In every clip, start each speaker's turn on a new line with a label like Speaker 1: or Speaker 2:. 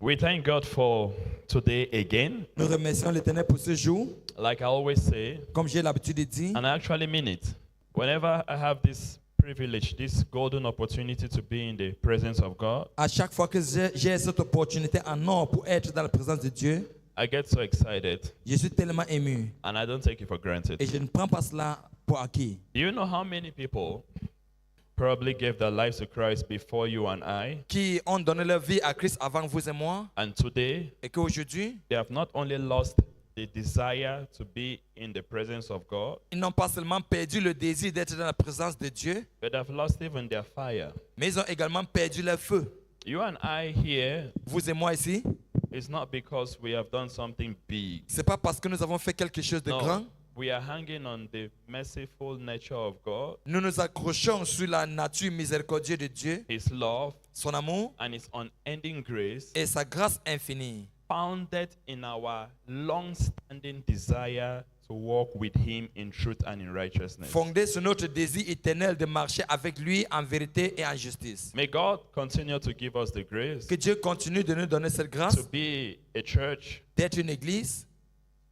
Speaker 1: We thank God for today again.
Speaker 2: Nous remercions l'Éternel pour ce jour.
Speaker 1: Like I always say,
Speaker 2: Comme j'ai l'habitude de dire,
Speaker 1: and I actually mean it, whenever I have this privilege, this golden opportunity to be in the presence of God,
Speaker 2: à chaque fois que j'ai cette opportunité en or pour être dans la présence de Dieu,
Speaker 1: I get so excited
Speaker 2: je suis tellement ému
Speaker 1: and I don't take it for granted.
Speaker 2: et je ne prends pas cela pour acquis.
Speaker 1: Do you know how many people probably gave their lives to Christ before you and I?
Speaker 2: Qui ont donné leur vie à Christ avant vous et moi,
Speaker 1: And today,
Speaker 2: et qu'aujourd'hui,
Speaker 1: they have not only lost the desire to be in the presence of God,
Speaker 2: ils n'ont pas seulement perdu le désir d'être dans la présence de Dieu,
Speaker 1: but have lost even their fire.
Speaker 2: mais ils ont également perdu leur feu.
Speaker 1: You and I here,
Speaker 2: Vous et moi ici,
Speaker 1: it's not because we have done something big.
Speaker 2: c'est pas parce que nous avons fait quelque chose de grand.
Speaker 1: No, we are hanging on the merciful nature of God,
Speaker 2: Nous nous accrochons sur la nature miséricordieuse de Dieu,
Speaker 1: His love,
Speaker 2: son amour
Speaker 1: and His unending grace,
Speaker 2: et sa grâce infinie,
Speaker 1: founded in our long-standing desire to walk with Him in truth and in righteousness.
Speaker 2: fondée sur notre désir éternel de marcher avec lui en vérité et en justice.
Speaker 1: May God continue to give us the grace
Speaker 2: Que Dieu continue de nous donner cette grâce
Speaker 1: to be a church
Speaker 2: d'être une église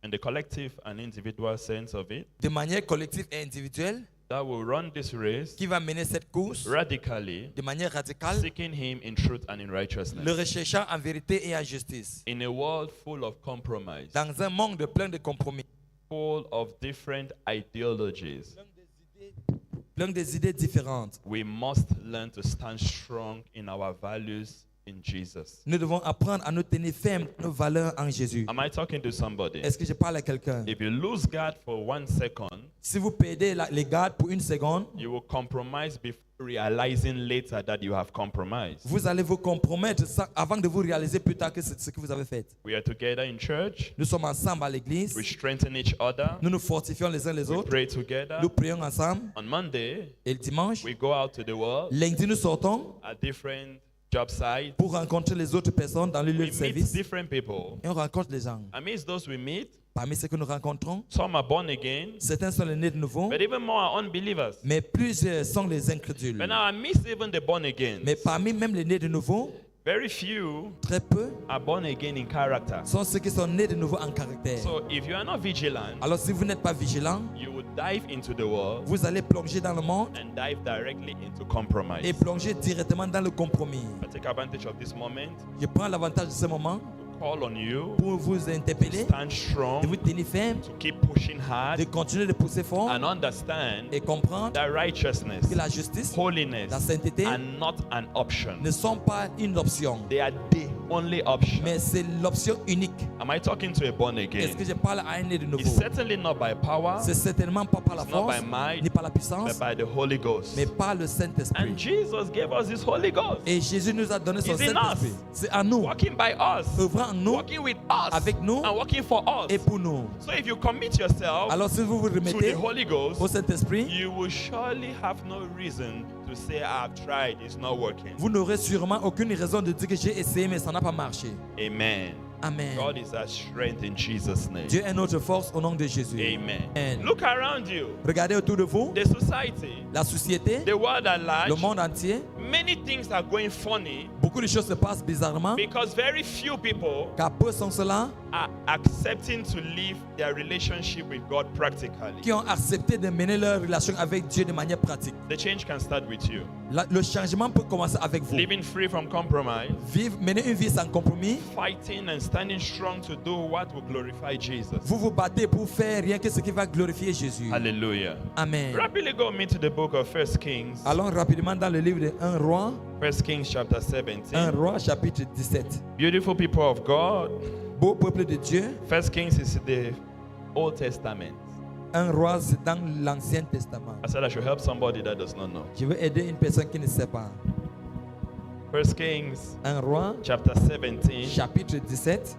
Speaker 1: in the collective and individual sense of it
Speaker 2: de manière collective et individuelle
Speaker 1: that will run this race
Speaker 2: qui va mener cette course
Speaker 1: radically,
Speaker 2: de manière radicale,
Speaker 1: seeking Him in truth and in
Speaker 2: le
Speaker 1: righteousness.
Speaker 2: recherchant en vérité et en justice.
Speaker 1: In a world full of compromise,
Speaker 2: Dans un monde plein de compromis,
Speaker 1: full of different ideologies,
Speaker 2: plein des idées différentes,
Speaker 1: we must learn to stand strong in our values in Jesus.
Speaker 2: nous devons apprendre à nous tenir fermes nos valeurs en Jésus.
Speaker 1: Am I talking to somebody?
Speaker 2: Est-ce que je parle à quelqu'un?
Speaker 1: If you lose God for 1 second,
Speaker 2: Si vous perdez les gardes pour une seconde,
Speaker 1: you will compromise before realizing later that you have compromised.
Speaker 2: vous allez vous compromettre avant de vous réaliser plus tard que c'est ce que vous avez fait.
Speaker 1: We are together in church.
Speaker 2: Nous sommes ensemble à l'église.
Speaker 1: We strengthen each other.
Speaker 2: Nous nous fortifions les uns les
Speaker 1: We
Speaker 2: autres.
Speaker 1: pray together.
Speaker 2: Nous prions ensemble.
Speaker 1: On Monday,
Speaker 2: Et le dimanche,
Speaker 1: we go out to the world
Speaker 2: lundi, nous sortons
Speaker 1: at different job sites.
Speaker 2: pour rencontrer les autres personnes dans le lieu
Speaker 1: We
Speaker 2: de
Speaker 1: meet
Speaker 2: service.
Speaker 1: different people.
Speaker 2: Et on rencontre les gens.
Speaker 1: Amidst those we meet,
Speaker 2: Parmi ceux que nous rencontrons,
Speaker 1: some are born again,
Speaker 2: certains sont les nés de nouveau,
Speaker 1: but even more are unbelievers.
Speaker 2: mais plusieurs sont les incrédules.
Speaker 1: But now, amidst even the born again,
Speaker 2: Mais parmi même les nés de nouveau,
Speaker 1: very few
Speaker 2: très peu
Speaker 1: are born again in character.
Speaker 2: sont ceux qui sont nés de nouveau en caractère.
Speaker 1: So if you are not vigilant,
Speaker 2: Alors si vous n'êtes pas vigilant,
Speaker 1: you will dive into the world
Speaker 2: vous allez plonger dans le monde
Speaker 1: and dive directly into
Speaker 2: et
Speaker 1: compromise.
Speaker 2: plonger directement dans le compromis.
Speaker 1: I take advantage of this moment
Speaker 2: Je prends l'avantage de ce moment
Speaker 1: to call on you
Speaker 2: pour vous
Speaker 1: to
Speaker 2: interpeller,
Speaker 1: stand
Speaker 2: de
Speaker 1: strong,
Speaker 2: vous tenir ferme,
Speaker 1: to keep pushing hard,
Speaker 2: de continuer de pousser fort
Speaker 1: and understand
Speaker 2: et comprendre
Speaker 1: that righteousness,
Speaker 2: que la justice, la
Speaker 1: holiness
Speaker 2: sainteté
Speaker 1: are not an option.
Speaker 2: ne sont pas une option,
Speaker 1: They are the only option.
Speaker 2: mais c'est l'option unique.
Speaker 1: Am I talking to a born
Speaker 2: Est-ce
Speaker 1: again?
Speaker 2: que je parle à un né de
Speaker 1: It's
Speaker 2: nouveau?
Speaker 1: certainly not by power,
Speaker 2: C'est certainement pas par la
Speaker 1: It's not
Speaker 2: force,
Speaker 1: by might,
Speaker 2: ni par la puissance,
Speaker 1: but by the Holy Ghost.
Speaker 2: mais par le Saint-Esprit.
Speaker 1: And Jesus gave us this Holy Ghost,
Speaker 2: Et Jésus nous a donné son
Speaker 1: It's in
Speaker 2: Saint-Esprit.
Speaker 1: us.
Speaker 2: C'est à nous,
Speaker 1: working by us,
Speaker 2: œuvrant en nous,
Speaker 1: working with us,
Speaker 2: avec nous
Speaker 1: and working for us.
Speaker 2: et pour nous.
Speaker 1: So if you commit yourself
Speaker 2: Alors si vous vous
Speaker 1: to the
Speaker 2: remettez
Speaker 1: Holy Ghost,
Speaker 2: au Saint-Esprit,
Speaker 1: you will surely have no reason to say, I've tried, it's not working.
Speaker 2: vous n'aurez sûrement aucune raison de dire que j'ai essayé mais ça n'a pas marché.
Speaker 1: Amen.
Speaker 2: Amen.
Speaker 1: God is our strength in Jesus' name.
Speaker 2: Dieu est notre force au nom de Jésus.
Speaker 1: Amen.
Speaker 2: Amen.
Speaker 1: Look around you.
Speaker 2: Regardez autour de vous,
Speaker 1: The society,
Speaker 2: la société,
Speaker 1: the world at
Speaker 2: le
Speaker 1: large,
Speaker 2: monde entier.
Speaker 1: many things are going funny
Speaker 2: Beaucoup de choses se passent bizarrement
Speaker 1: because very few people
Speaker 2: car peu sont ceux-là
Speaker 1: are accepting to live their relationship with God practically.
Speaker 2: qui ont accepté de mener leur relation avec Dieu de manière pratique.
Speaker 1: The change can start with you.
Speaker 2: Le changement peut commencer avec vous.
Speaker 1: Living free from compromise,
Speaker 2: Mener une vie sans compromis.
Speaker 1: fighting and standing strong to do what will glorify Jesus.
Speaker 2: Vous vous battez pour faire rien que ce qui va glorifier Jésus.
Speaker 1: Hallelujah.
Speaker 2: Amen.
Speaker 1: Rapidly go me to the book of 1 Kings.
Speaker 2: Allons rapidement dans le livre de 1 roi.
Speaker 1: 1 Kings chapter
Speaker 2: 1
Speaker 1: 17.
Speaker 2: roi chapitre 17.
Speaker 1: Beautiful people of God.
Speaker 2: Beau peuple de Dieu.
Speaker 1: 1 Kings is the Old Testament.
Speaker 2: 1 roi c'est dans l'Ancien Testament.
Speaker 1: I said I should help somebody that does not know.
Speaker 2: Je veux aider une personne qui ne sait pas.
Speaker 1: 1 Kings
Speaker 2: 1 roi
Speaker 1: chapter 17.
Speaker 2: chapitre 17.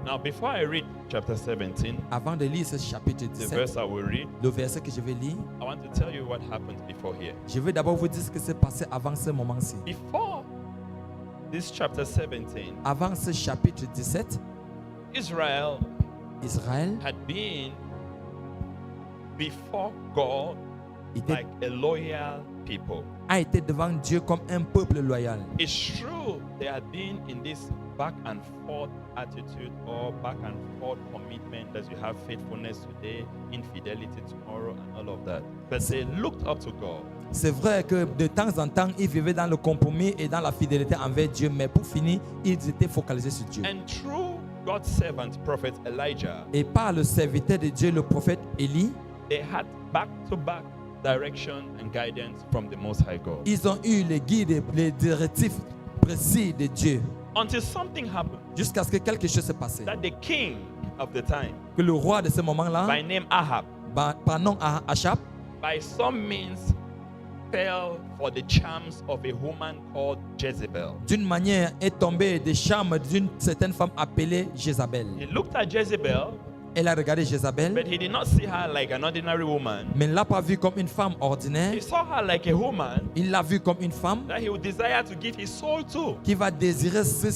Speaker 1: Now, before I read chapter 17,
Speaker 2: Avant de lire ce chapitre
Speaker 1: the
Speaker 2: 17,
Speaker 1: verse I will read,
Speaker 2: le verset que je vais lire,
Speaker 1: I want to tell you what happened before here.
Speaker 2: je veux d'abord vous dire ce qui s'est passé avant ce moment-ci.
Speaker 1: Before this chapter 17,
Speaker 2: Avant ce chapitre 17,
Speaker 1: Israel
Speaker 2: Israël
Speaker 1: had been before God
Speaker 2: était,
Speaker 1: like a loyal people.
Speaker 2: a été devant Dieu comme un peuple loyal.
Speaker 1: It's true they had been in this back and forth attitude or back and forth commitment that you have faithfulness today, infidelity tomorrow, and all of that. But they looked up to God.
Speaker 2: C'est vrai que de temps en temps, ils vivaient dans le compromis et dans la fidélité envers Dieu, mais pour finir, ils étaient focalisés sur Dieu.
Speaker 1: And through God's servant, Prophet Elijah,
Speaker 2: Et par le serviteur de Dieu, le prophète Élie,
Speaker 1: they had back-to-back direction and guidance from the Most High God.
Speaker 2: ils ont eu les guides, les directifs précis de Dieu,
Speaker 1: Until something happened
Speaker 2: jusqu'à ce que quelque chose s'est passé.
Speaker 1: that the king of the time,
Speaker 2: Que le roi de ce moment-là,
Speaker 1: by name Ahab,
Speaker 2: par nom Achab,
Speaker 1: by some means fell for the charms of a woman called Jezebel.
Speaker 2: d'une manière est tombé des charmes d'une certaine femme appelée Jézabel.
Speaker 1: He looked at Jezebel,
Speaker 2: Elle a regardé Jézabel,
Speaker 1: but he did not see her like an ordinary woman.
Speaker 2: mais ne l'a pas vue comme une femme ordinaire.
Speaker 1: He saw her like a woman
Speaker 2: Il l'a vue comme une femme
Speaker 1: that he would desire to give his soul to.
Speaker 2: qui va désirer se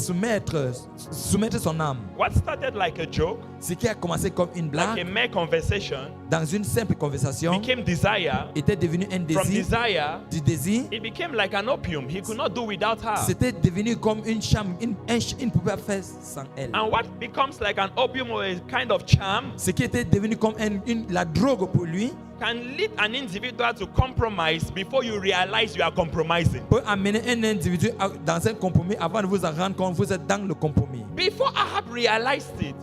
Speaker 2: soumettre son âme.
Speaker 1: What started like a joke,
Speaker 2: Ce qui a commencé comme une
Speaker 1: like a
Speaker 2: blague,
Speaker 1: mere conversation,
Speaker 2: dans une simple conversation,
Speaker 1: became desire.
Speaker 2: était devenu un
Speaker 1: From
Speaker 2: désir.
Speaker 1: desire,
Speaker 2: Du désir,
Speaker 1: it became like an opium. He could not do without her.
Speaker 2: c'était devenu comme une charme. Il ne pouvait pas faire sans elle.
Speaker 1: And what becomes like an opium or a kind of charm
Speaker 2: Ce qui était devenu comme la drogue pour lui
Speaker 1: can lead an individual to compromise before you realize you are compromising.
Speaker 2: peut amener un individu dans un compromis avant de vous en rendre compte, vous êtes dans le compromis.
Speaker 1: Before Ahab realized it,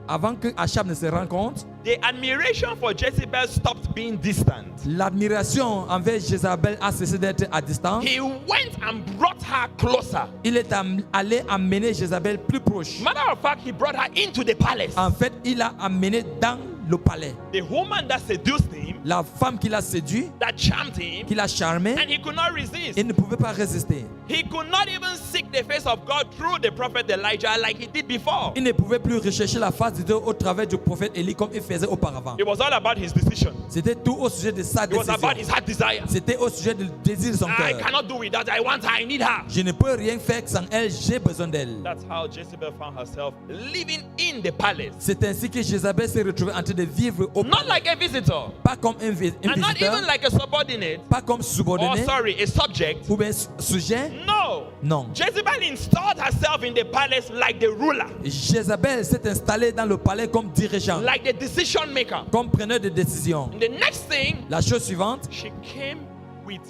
Speaker 2: Avant que Achab ne se rende compte,
Speaker 1: the admiration for Jezebel stopped being distant.
Speaker 2: l'admiration envers Jézabel a cessé d'être à distance.
Speaker 1: He went and brought her closer.
Speaker 2: Il est allé amener Jézabel plus proche.
Speaker 1: Matter of fact, he brought her into the palace.
Speaker 2: En fait, il l'a amené dans le palais.
Speaker 1: The woman that seduced him,
Speaker 2: La femme qui l'a séduit,
Speaker 1: that charmed him,
Speaker 2: qui l'a charmé,
Speaker 1: and he could not resist.
Speaker 2: il ne pouvait pas résister.
Speaker 1: He could not even seek the face of God through the prophet Elijah like he did before.
Speaker 2: Il ne pouvait plus rechercher la face de Dieu au travers du prophète Élie comme il faisait auparavant.
Speaker 1: It was all about his decision.
Speaker 2: C'était tout au sujet de sa
Speaker 1: It was
Speaker 2: décision.
Speaker 1: about his heart desire.
Speaker 2: C'était au sujet du désir de son
Speaker 1: I
Speaker 2: cœur.
Speaker 1: cannot do without her. I want her. I need her.
Speaker 2: Je ne peux rien faire sans elle, j'ai besoin d'elle.
Speaker 1: That's how Jezebel found herself living in the palace.
Speaker 2: C'est ainsi que Jézabel s'est retrouvée en train de vivre au
Speaker 1: Not like a visitor.
Speaker 2: pas comme un
Speaker 1: And not
Speaker 2: visiteur,
Speaker 1: even like a subordinate.
Speaker 2: pas comme
Speaker 1: Or
Speaker 2: subordonné
Speaker 1: sorry, a subject.
Speaker 2: ou bien sujet.
Speaker 1: No.
Speaker 2: Non.
Speaker 1: Jezebel installed herself in the palace like the ruler,
Speaker 2: Jézabel s'est installée dans le palais comme dirigeant,
Speaker 1: like the decision maker.
Speaker 2: comme preneur de décision.
Speaker 1: And the next thing,
Speaker 2: La chose suivante,
Speaker 1: she came with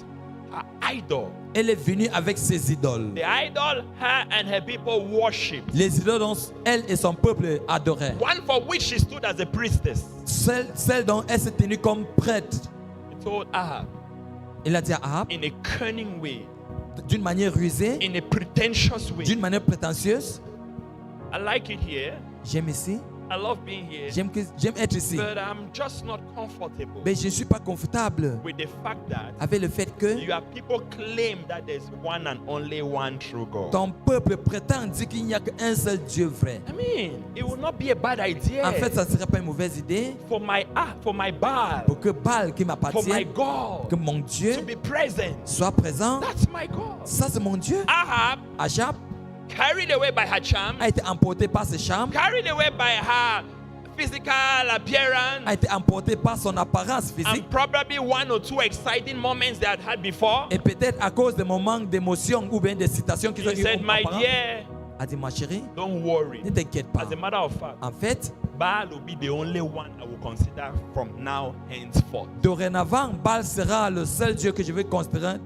Speaker 1: her idol.
Speaker 2: elle est venue avec ses idoles.
Speaker 1: The idol her and her people worship.
Speaker 2: Les idoles dont elle et son peuple adoraient.
Speaker 1: One for which she stood as a priestess.
Speaker 2: Celle dont elle s'est tenue comme prêtre.
Speaker 1: He told Ahab
Speaker 2: Il a dit à Ahab,
Speaker 1: in a cunning way,
Speaker 2: d'une manière rusée,
Speaker 1: in a pretentious way.
Speaker 2: d'une manière prétentieuse,
Speaker 1: I like it here.
Speaker 2: j'aime ici,
Speaker 1: I love being here.
Speaker 2: j'aime être ici.
Speaker 1: But I'm just not comfortable
Speaker 2: Mais je ne suis pas confortable
Speaker 1: with the fact that
Speaker 2: avec le fait que
Speaker 1: your people claim that there's one and only one true God.
Speaker 2: ton peuple prétend dire qu'il n'y a qu'un seul Dieu vrai.
Speaker 1: I mean, it would not be a bad idea
Speaker 2: En fait, ça ne serait pas une mauvaise idée
Speaker 1: for my Baal,
Speaker 2: pour que Baal qui
Speaker 1: for my
Speaker 2: m'appartient,
Speaker 1: God,
Speaker 2: que mon Dieu
Speaker 1: to be present.
Speaker 2: soit présent.
Speaker 1: That's my God.
Speaker 2: Ça, c'est mon Dieu.
Speaker 1: Ahab,
Speaker 2: Achab
Speaker 1: carried away by her charm,
Speaker 2: a été emporté par ses charmes,
Speaker 1: carried away by her physical appearance,
Speaker 2: a été emporté par son apparence physique
Speaker 1: and probably one or two exciting moments they had had before.
Speaker 2: et peut-être à cause des moments d'émotion ou bien des citations qu'ils ont
Speaker 1: He
Speaker 2: eues
Speaker 1: said, my
Speaker 2: auparavant.
Speaker 1: dear,
Speaker 2: A dit, ma chérie,
Speaker 1: don't worry.
Speaker 2: ne t'inquiète pas.
Speaker 1: As a matter of fact,
Speaker 2: En fait,
Speaker 1: Baal will be the only one I will consider from now henceforth.
Speaker 2: dorénavant, Baal sera le seul Dieu que je vais considérer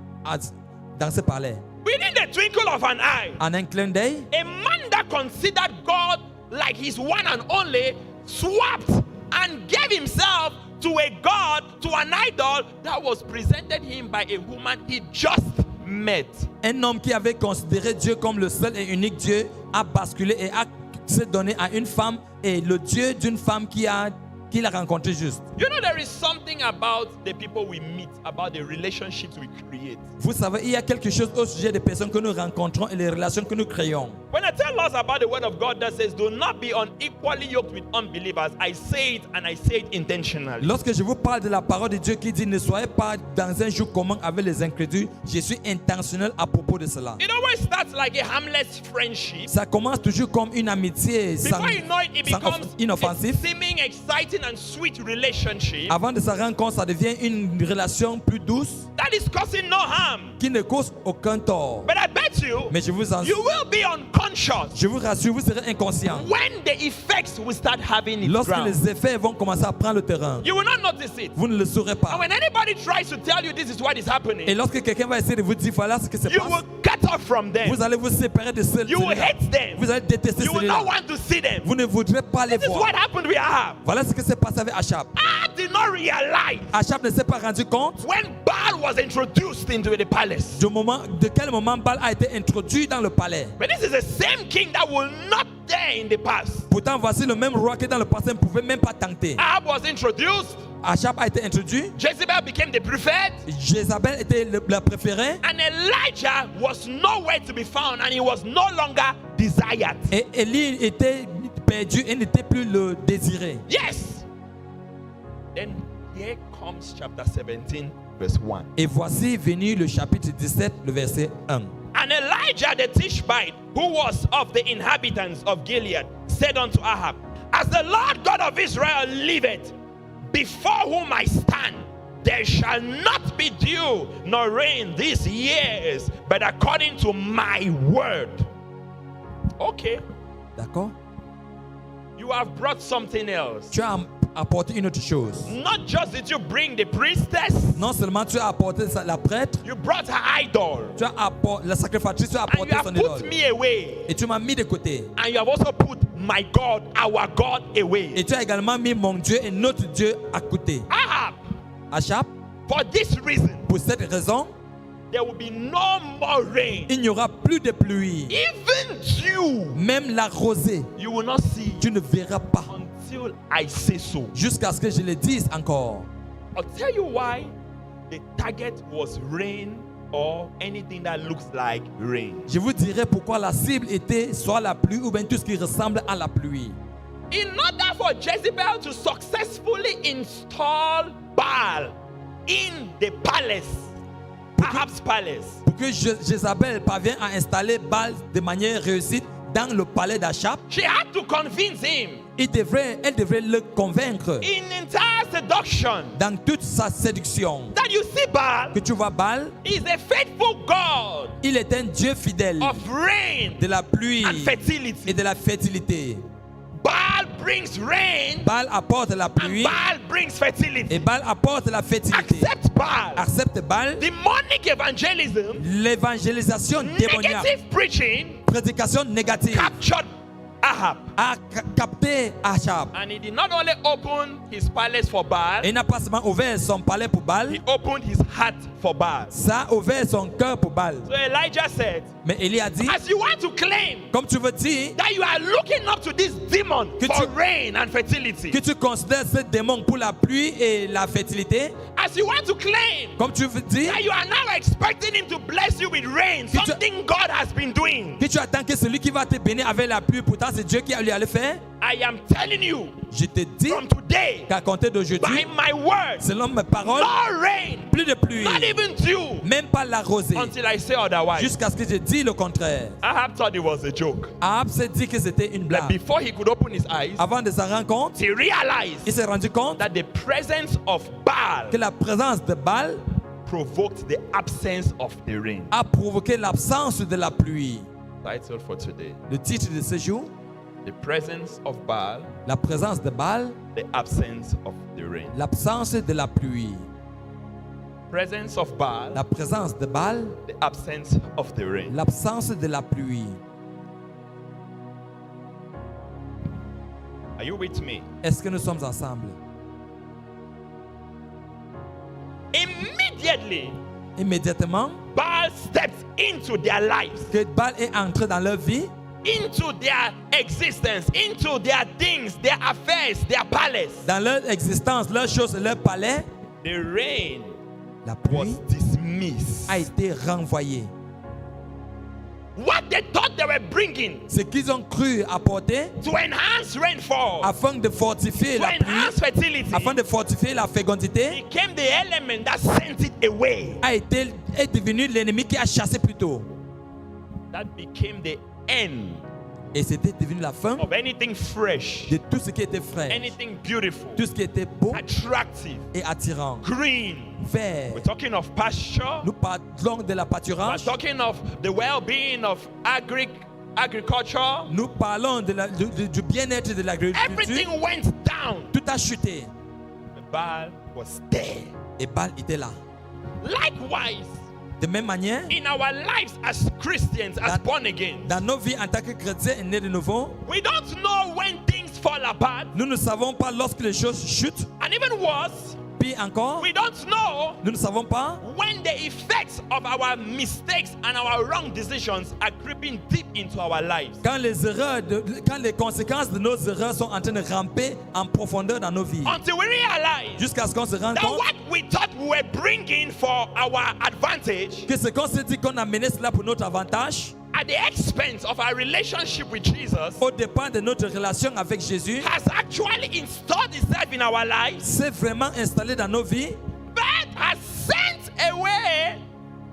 Speaker 2: dans ce palais.
Speaker 1: Within the twinkle of an eye,
Speaker 2: En un clin d'œil,
Speaker 1: a man that considered God like his one and only swapped and gave himself to a God, to an idol that was presented him by a woman he just met.
Speaker 2: un homme qui avait considéré Dieu comme le seul et unique Dieu a basculé et a se donné à une femme et le Dieu d'une femme qu'il a rencontré juste.
Speaker 1: You know, there is something about the people we meet, about the relationships we create.
Speaker 2: Vous savez, il y a quelque chose au sujet des personnes que nous rencontrons et les relations que nous créons.
Speaker 1: When I tell us about the word of God that says, do not be unequally yoked with unbelievers, I say it and I say it intentionally.
Speaker 2: Lorsque je vous parle de la parole de Dieu qui dit ne soyez pas dans un joug commun avec les incrédules, je suis intentionnel à propos de cela.
Speaker 1: It always starts like a harmless friendship.
Speaker 2: Ça commence toujours comme une amitié sans,
Speaker 1: Before you know it, it
Speaker 2: sans
Speaker 1: becomes
Speaker 2: inoffensif.
Speaker 1: seeming exciting and sweet relationship
Speaker 2: Avant de sa rencontre, ça devient une relation plus douce
Speaker 1: that is causing no harm.
Speaker 2: qui ne cause aucun tort.
Speaker 1: But I bet you,
Speaker 2: Mais je vous
Speaker 1: you will be unconscious
Speaker 2: je vous rassure, vous serez inconscient.
Speaker 1: when the effects will start having its
Speaker 2: Lorsque
Speaker 1: ground.
Speaker 2: les effets vont commencer à prendre le terrain,
Speaker 1: You will not notice it.
Speaker 2: vous ne le saurez
Speaker 1: And
Speaker 2: pas.
Speaker 1: when anybody tries to tell you this is what is
Speaker 2: Et
Speaker 1: happening,
Speaker 2: lorsque quelqu'un va essayer de vous dire voilà ce qui se
Speaker 1: you
Speaker 2: passe,
Speaker 1: will cut off from them.
Speaker 2: vous allez vous séparer de
Speaker 1: You will
Speaker 2: celui-là.
Speaker 1: hate them.
Speaker 2: Vous allez détester
Speaker 1: You will not
Speaker 2: celui-là.
Speaker 1: want to see them.
Speaker 2: Vous ne voudrez pas les
Speaker 1: This is
Speaker 2: voir.
Speaker 1: what happened with Ahab.
Speaker 2: Voilà ce qui s'est passé avec Achab.
Speaker 1: Ahab did not realize
Speaker 2: Achab ne s'est pas rendu compte
Speaker 1: when Baal was introduced into the palace.
Speaker 2: de quel moment Baal a été introduit dans le palais.
Speaker 1: But this is the same king that was not there in the past.
Speaker 2: Pourtant, voici le même roi qui dans le passé ne pouvait même pas tenter.
Speaker 1: Ahab was introduced.
Speaker 2: Achab a été introduit.
Speaker 1: Jezebel became the preferred.
Speaker 2: Jézabel était la préférée.
Speaker 1: And Elijah was nowhere to be found and he was no longer desired.
Speaker 2: Et Élie était perdu et n'était plus le désiré.
Speaker 1: Yes. Then here comes chapter 17, verse 1.
Speaker 2: Et voici venu le chapitre 17, le verset 1.
Speaker 1: And Elijah the Tishbite, who was of the inhabitants of Gilead, said unto Ahab, As the Lord God of Israel liveth, before whom I stand, there shall not be dew nor rain these years, but according to my word. Okay,
Speaker 2: D'accord?
Speaker 1: you have brought something else.
Speaker 2: Tu as apporté une autre chose.
Speaker 1: Not just did you bring the priestess,
Speaker 2: Non seulement tu as apporté la prêtre,
Speaker 1: you brought her idol,
Speaker 2: tu as apporté la sacrificatrice, tu as
Speaker 1: and
Speaker 2: apporté
Speaker 1: you have
Speaker 2: son
Speaker 1: put
Speaker 2: idole.
Speaker 1: me away,
Speaker 2: Et tu m'as mis de côté.
Speaker 1: and you have also put my God, our God, away.
Speaker 2: Et tu as également mis mon Dieu et notre Dieu à côté.
Speaker 1: Ahab,
Speaker 2: Achab,
Speaker 1: for this reason,
Speaker 2: pour cette raison,
Speaker 1: there will be no more rain.
Speaker 2: il n'y aura plus de pluie.
Speaker 1: Even dew,
Speaker 2: Même la rosée,
Speaker 1: you will not see
Speaker 2: tu ne verras pas.
Speaker 1: until I say so.
Speaker 2: Jusqu'à ce que je le dise encore.
Speaker 1: I'll tell you why the target was rain or anything that looks like rain.
Speaker 2: Je vous dirai pourquoi la cible était soit la pluie ou bien tout ce qui ressemble à la pluie.
Speaker 1: In order for Jezebel to successfully install Baal in the palace, Ahab's palace,
Speaker 2: Pour que Jézabel parvienne à installer Baal de manière réussie dans le palais d'Achab,
Speaker 1: she had to convince him
Speaker 2: elle devrait le convaincre
Speaker 1: in entire seduction
Speaker 2: dans toute sa séduction.
Speaker 1: that you see Baal
Speaker 2: Que tu vois Baal,
Speaker 1: is a faithful God
Speaker 2: il est un Dieu fidèle
Speaker 1: of rain
Speaker 2: de la pluie
Speaker 1: and fertility.
Speaker 2: et de la fertilité.
Speaker 1: Baal brings rain
Speaker 2: Baal apporte la
Speaker 1: and
Speaker 2: pluie
Speaker 1: Baal brings fertility.
Speaker 2: et Baal apporte la fertilité.
Speaker 1: Accept Baal.
Speaker 2: Accepte Baal,
Speaker 1: Demonic evangelism,
Speaker 2: l'évangélisation démoniaque,
Speaker 1: negative preaching
Speaker 2: prédication négative
Speaker 1: captured Ahab.
Speaker 2: a capté Achab.
Speaker 1: And he did not only open his palace for Baal,
Speaker 2: Et il n'a pas seulement ouvert son palais pour Baal,
Speaker 1: he opened his heart for Baal.
Speaker 2: ça a ouvert son cœur pour Baal.
Speaker 1: So Elijah said,
Speaker 2: Mais Élie a dit,
Speaker 1: as you want to claim
Speaker 2: comme tu veux dire
Speaker 1: that you are looking up to this demon
Speaker 2: Que
Speaker 1: for
Speaker 2: tu-
Speaker 1: rain and fertility,
Speaker 2: que tu considères ce démon pour la pluie et la fertilité,
Speaker 1: as you want to claim
Speaker 2: comme tu veux dire
Speaker 1: that you are now expecting him to bless you with rain,
Speaker 2: Que tu-
Speaker 1: something God has been doing,
Speaker 2: que tu attends que celui qui va te bénir avec la pluie, pourtant c'est Dieu qui lui allait faire.
Speaker 1: I am telling you
Speaker 2: Je te dis
Speaker 1: from today,
Speaker 2: qu'à compter
Speaker 1: by
Speaker 2: d'aujourd'hui,
Speaker 1: my word,
Speaker 2: selon mes paroles,
Speaker 1: no rain,
Speaker 2: plus de pluie,
Speaker 1: not even dew,
Speaker 2: même pas la rosée,
Speaker 1: until I say otherwise.
Speaker 2: jusqu'à ce que je dise le contraire.
Speaker 1: Ahab thought it was a joke.
Speaker 2: Ahab s'est dit que c'était une
Speaker 1: But
Speaker 2: blague.
Speaker 1: before he could open his eyes,
Speaker 2: Avant de s'en rendre compte,
Speaker 1: he realized
Speaker 2: il s'est rendu compte
Speaker 1: that the presence of Baal
Speaker 2: que la présence de Baal
Speaker 1: provoked the absence of the rain.
Speaker 2: a provoqué l'absence de la pluie.
Speaker 1: Title for today:
Speaker 2: Le titre de ce jour,
Speaker 1: The presence of Baal,
Speaker 2: la présence de Baal,
Speaker 1: the absence of the rain.
Speaker 2: l'absence de la pluie.
Speaker 1: Presence of Baal,
Speaker 2: La présence de Baal,
Speaker 1: the absence of the rain.
Speaker 2: l'absence de la pluie.
Speaker 1: Are you with me?
Speaker 2: Est-ce que nous sommes ensemble?
Speaker 1: Immediately,
Speaker 2: Immédiatement,
Speaker 1: Baal stepped into their lives,
Speaker 2: que Baal est entré dans leur vie,
Speaker 1: into their existence, into their things, their affairs, their palace.
Speaker 2: dans leur existence, leurs choses, leur palais,
Speaker 1: The rain
Speaker 2: la
Speaker 1: was
Speaker 2: pluie
Speaker 1: dismissed.
Speaker 2: a été renvoyée.
Speaker 1: What they thought they were bringing
Speaker 2: Ce qu'ils ont cru apporter
Speaker 1: to enhance rainfall,
Speaker 2: afin de fortifier
Speaker 1: to
Speaker 2: la pluie,
Speaker 1: enhance fertility,
Speaker 2: afin de fortifier la fécondité,
Speaker 1: became the element that sent it away.
Speaker 2: est devenu l'ennemi qui a chassé plutôt.
Speaker 1: That became the end
Speaker 2: Et c'était devenu la fin
Speaker 1: of anything fresh,
Speaker 2: de tout ce qui était frais,
Speaker 1: anything beautiful,
Speaker 2: tout ce qui était beau
Speaker 1: attractive,
Speaker 2: et attirant.
Speaker 1: green.
Speaker 2: Vert.
Speaker 1: We're talking of pasture.
Speaker 2: Nous parlons de la
Speaker 1: We're
Speaker 2: pâturage.
Speaker 1: talking of the well-being of agriculture.
Speaker 2: Nous parlons du bien-être de l'agriculture.
Speaker 1: Everything went down.
Speaker 2: Tout a chuté.
Speaker 1: Baal was there.
Speaker 2: Et Baal était là.
Speaker 1: Likewise,
Speaker 2: De même manière,
Speaker 1: in our lives as Christians, as born again,
Speaker 2: dans nos vies en tant que chrétiens nés de nouveau,
Speaker 1: we don't know when things fall apart.
Speaker 2: nous ne savons pas lorsque les choses chutent.
Speaker 1: And even worse,
Speaker 2: Puis encore,
Speaker 1: we don't know
Speaker 2: nous ne savons pas
Speaker 1: when the effects of our mistakes and our wrong decisions are creeping deep into our lives.
Speaker 2: quand les conséquences de nos erreurs sont en train de ramper en profondeur dans nos vies.
Speaker 1: Until we realize
Speaker 2: Jusqu'à ce qu'on se rende
Speaker 1: that
Speaker 2: compte
Speaker 1: what we thought we were bringing for our advantage
Speaker 2: que ce qu'on s'est dit qu'on a mené cela pour notre avantage,
Speaker 1: at the expense of our relationship with Jesus
Speaker 2: au dépend de notre relation avec Jésus,
Speaker 1: has actually installed itself in our lives,
Speaker 2: s'est vraiment installé dans nos vies,
Speaker 1: but has sent away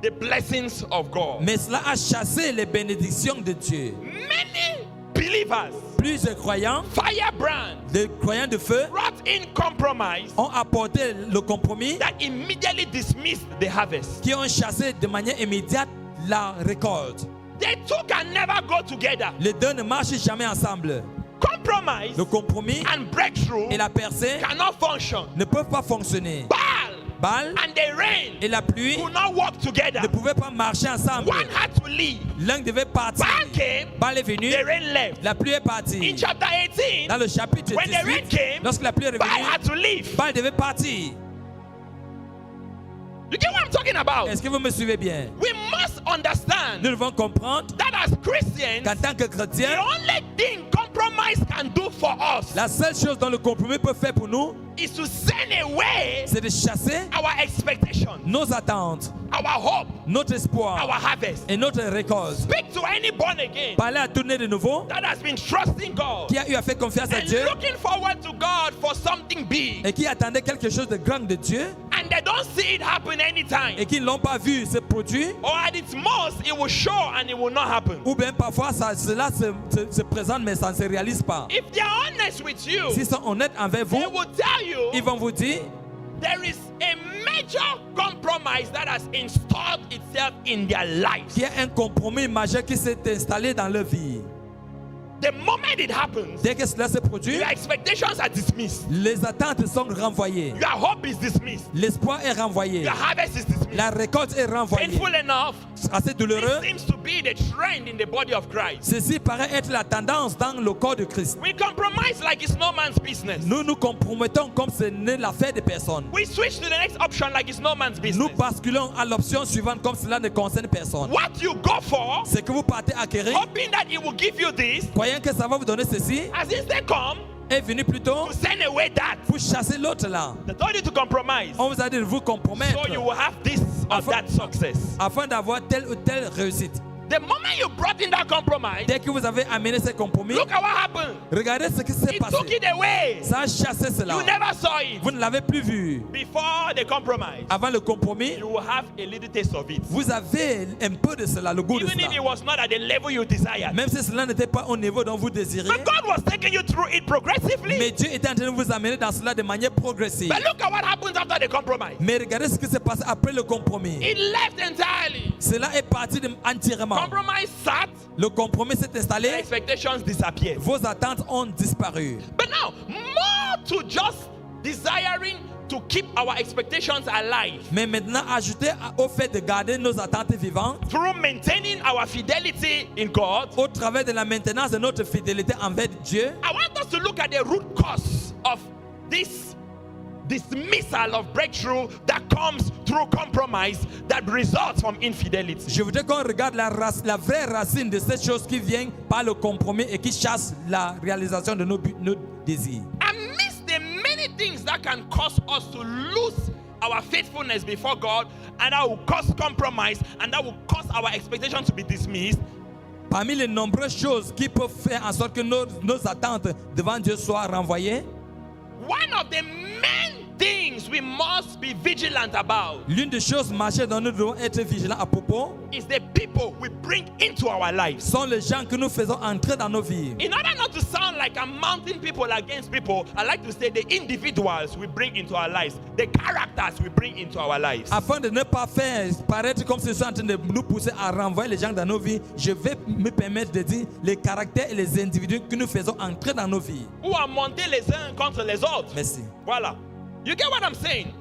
Speaker 1: the blessings of God.
Speaker 2: mais cela a chassé les bénédictions de Dieu.
Speaker 1: Many believers,
Speaker 2: Plusieurs croyants,
Speaker 1: firebrand,
Speaker 2: des croyants de feu,
Speaker 1: brought in compromise
Speaker 2: ont apporté le compromis
Speaker 1: that immediately dismissed the harvest.
Speaker 2: qui ont chassé de manière immédiate la récolte.
Speaker 1: The two can never go together.
Speaker 2: Les deux ne marchent jamais ensemble.
Speaker 1: Compromise
Speaker 2: Le compromis
Speaker 1: and breakthrough
Speaker 2: et la percée
Speaker 1: cannot function.
Speaker 2: ne peuvent pas fonctionner.
Speaker 1: Baal
Speaker 2: Baal
Speaker 1: and the rain
Speaker 2: et la pluie
Speaker 1: could not work together.
Speaker 2: ne pouvaient pas marcher ensemble.
Speaker 1: One had to leave.
Speaker 2: L'un devait partir.
Speaker 1: Baal came,
Speaker 2: Baal est venu,
Speaker 1: the rain left.
Speaker 2: la pluie est partie.
Speaker 1: In chapter 18,
Speaker 2: Dans le chapitre
Speaker 1: when the rain
Speaker 2: 18,
Speaker 1: came,
Speaker 2: lorsque la pluie est
Speaker 1: Baal
Speaker 2: revenue,
Speaker 1: had to leave.
Speaker 2: Baal devait partir.
Speaker 1: You get what I'm talking about?
Speaker 2: Est-ce que vous me suivez bien?
Speaker 1: We must understand
Speaker 2: Nous devons comprendre
Speaker 1: that as Christians,
Speaker 2: qu'en tant que
Speaker 1: the
Speaker 2: chrétiens,
Speaker 1: only thing compromise can do for us
Speaker 2: la seule chose dont le compromis peut faire pour nous,
Speaker 1: is to send away
Speaker 2: c'est de chasser
Speaker 1: our expectations,
Speaker 2: nos attentes,
Speaker 1: our hope,
Speaker 2: notre
Speaker 1: our
Speaker 2: espoir
Speaker 1: harvest.
Speaker 2: et notre récolte.
Speaker 1: Speak to any born again
Speaker 2: Parler à tout né de nouveau
Speaker 1: that has been trusting God
Speaker 2: qui a eu à faire confiance à
Speaker 1: and
Speaker 2: Dieu
Speaker 1: looking forward to God for something big,
Speaker 2: et qui attendait quelque chose de grand de Dieu
Speaker 1: and they don't see it happen anytime,
Speaker 2: et qui ne l'ont pas vu se produire,
Speaker 1: or at its most it will show and it will not happen.
Speaker 2: ou bien parfois cela se présente mais ça ne se réalise pas.
Speaker 1: If they are honest with you,
Speaker 2: S'ils sont honnêtes envers
Speaker 1: they
Speaker 2: vous,
Speaker 1: will tell you
Speaker 2: ils vont vous dire
Speaker 1: there is a major compromise that has installed itself in their lives.
Speaker 2: qu'il y a un compromis majeur qui s'est installé dans leur vie.
Speaker 1: The moment it happens,
Speaker 2: Dès que cela se produit,
Speaker 1: your expectations are dismissed.
Speaker 2: les attentes sont renvoyées.
Speaker 1: Your hope is dismissed.
Speaker 2: L'espoir est renvoyé.
Speaker 1: Your harvest is dismissed.
Speaker 2: La récolte est renvoyée.
Speaker 1: Painful enough,
Speaker 2: Assez douloureux.
Speaker 1: this seems to be the trend in the body of Christ.
Speaker 2: Ceci paraît être la tendance dans le corps de Christ.
Speaker 1: We compromise like it's no man's business.
Speaker 2: Nous nous compromettons comme ce n'est l'affaire de personne.
Speaker 1: We switch to the next option like it's no man's
Speaker 2: Nous
Speaker 1: business.
Speaker 2: basculons à l'option suivante comme cela ne concerne personne.
Speaker 1: What you go for,
Speaker 2: Ce que vous partez acquérir,
Speaker 1: hoping that it will give you this,
Speaker 2: croyant que ça va vous donner ceci,
Speaker 1: has instead come
Speaker 2: est venu plutôt
Speaker 1: to send away that.
Speaker 2: pour chasser l'autre là.
Speaker 1: They told you to compromise,
Speaker 2: On vous a dit de vous compromettre
Speaker 1: so you will have this or that success.
Speaker 2: afin d'avoir telle ou telle réussite.
Speaker 1: The moment you brought in that compromise,
Speaker 2: Dès que vous avez amené ce compromis,
Speaker 1: look at what happened.
Speaker 2: regardez ce qui s'est
Speaker 1: It took
Speaker 2: passé.
Speaker 1: it away.
Speaker 2: Ça a chassé cela.
Speaker 1: You never saw it.
Speaker 2: Vous ne l'avez plus vu.
Speaker 1: Before the compromise,
Speaker 2: Avant le compromis,
Speaker 1: you will have a little taste of it.
Speaker 2: vous avez un peu de cela, le goût de
Speaker 1: Even if
Speaker 2: cela.
Speaker 1: it was not at the level you desired.
Speaker 2: Même si cela n'était pas au niveau dont vous désiriez.
Speaker 1: But God was taking you through it progressively.
Speaker 2: Mais Dieu était en train de vous amener dans cela de manière progressive.
Speaker 1: But look at what happens after the compromise.
Speaker 2: Mais regardez ce qui s'est passé après le compromis.
Speaker 1: It left entirely.
Speaker 2: Cela est parti entièrement.
Speaker 1: Compromise sat,
Speaker 2: Le compromis s'est
Speaker 1: the
Speaker 2: installé.
Speaker 1: expectations disappeared.
Speaker 2: Vos attentes ont disparu.
Speaker 1: But now, more to just desiring to keep our expectations alive
Speaker 2: Mais maintenant, ajoutez au fait de garder nos attentes vivantes
Speaker 1: through maintaining our fidelity in God,
Speaker 2: au travers de la maintenance de notre fidélité envers Dieu.
Speaker 1: I want us to look at the root cause of this dismissal of breakthrough that comes through compromise that results from infidelity.
Speaker 2: Je voudrais qu'on regarde la vraie racine de cette chose qui vient par le compromis et qui chasse la réalisation de nos désirs.
Speaker 1: Amidst the many things that can cause us to lose our faithfulness before God, and that will cause compromise, and that will cause our expectations to be dismissed,
Speaker 2: Parmi les nombreuses choses qui peuvent faire en sorte que nos attentes devant Dieu soient renvoyées,
Speaker 1: one of the main things we must be vigilant vigilant about
Speaker 2: L'une des choses majeures dont nous devons être vigilants à propos
Speaker 1: is the people we bring into our lives.
Speaker 2: sont les gens que nous faisons entrer dans nos vies.
Speaker 1: In order not to sound like I'm mounting people against people, I like to say the individuals we bring into our lives, the characters we bring into our lives.
Speaker 2: Afin de ne pas faire paraître comme si je suis en train de nous pousser à renvoyer les gens dans nos vies, je vais me permettre de dire les caractères et les individus que nous faisons entrer dans nos vies.
Speaker 1: Who are montés les uns contre les autres.
Speaker 2: Merci.
Speaker 1: Voilà. You get what I'm saying?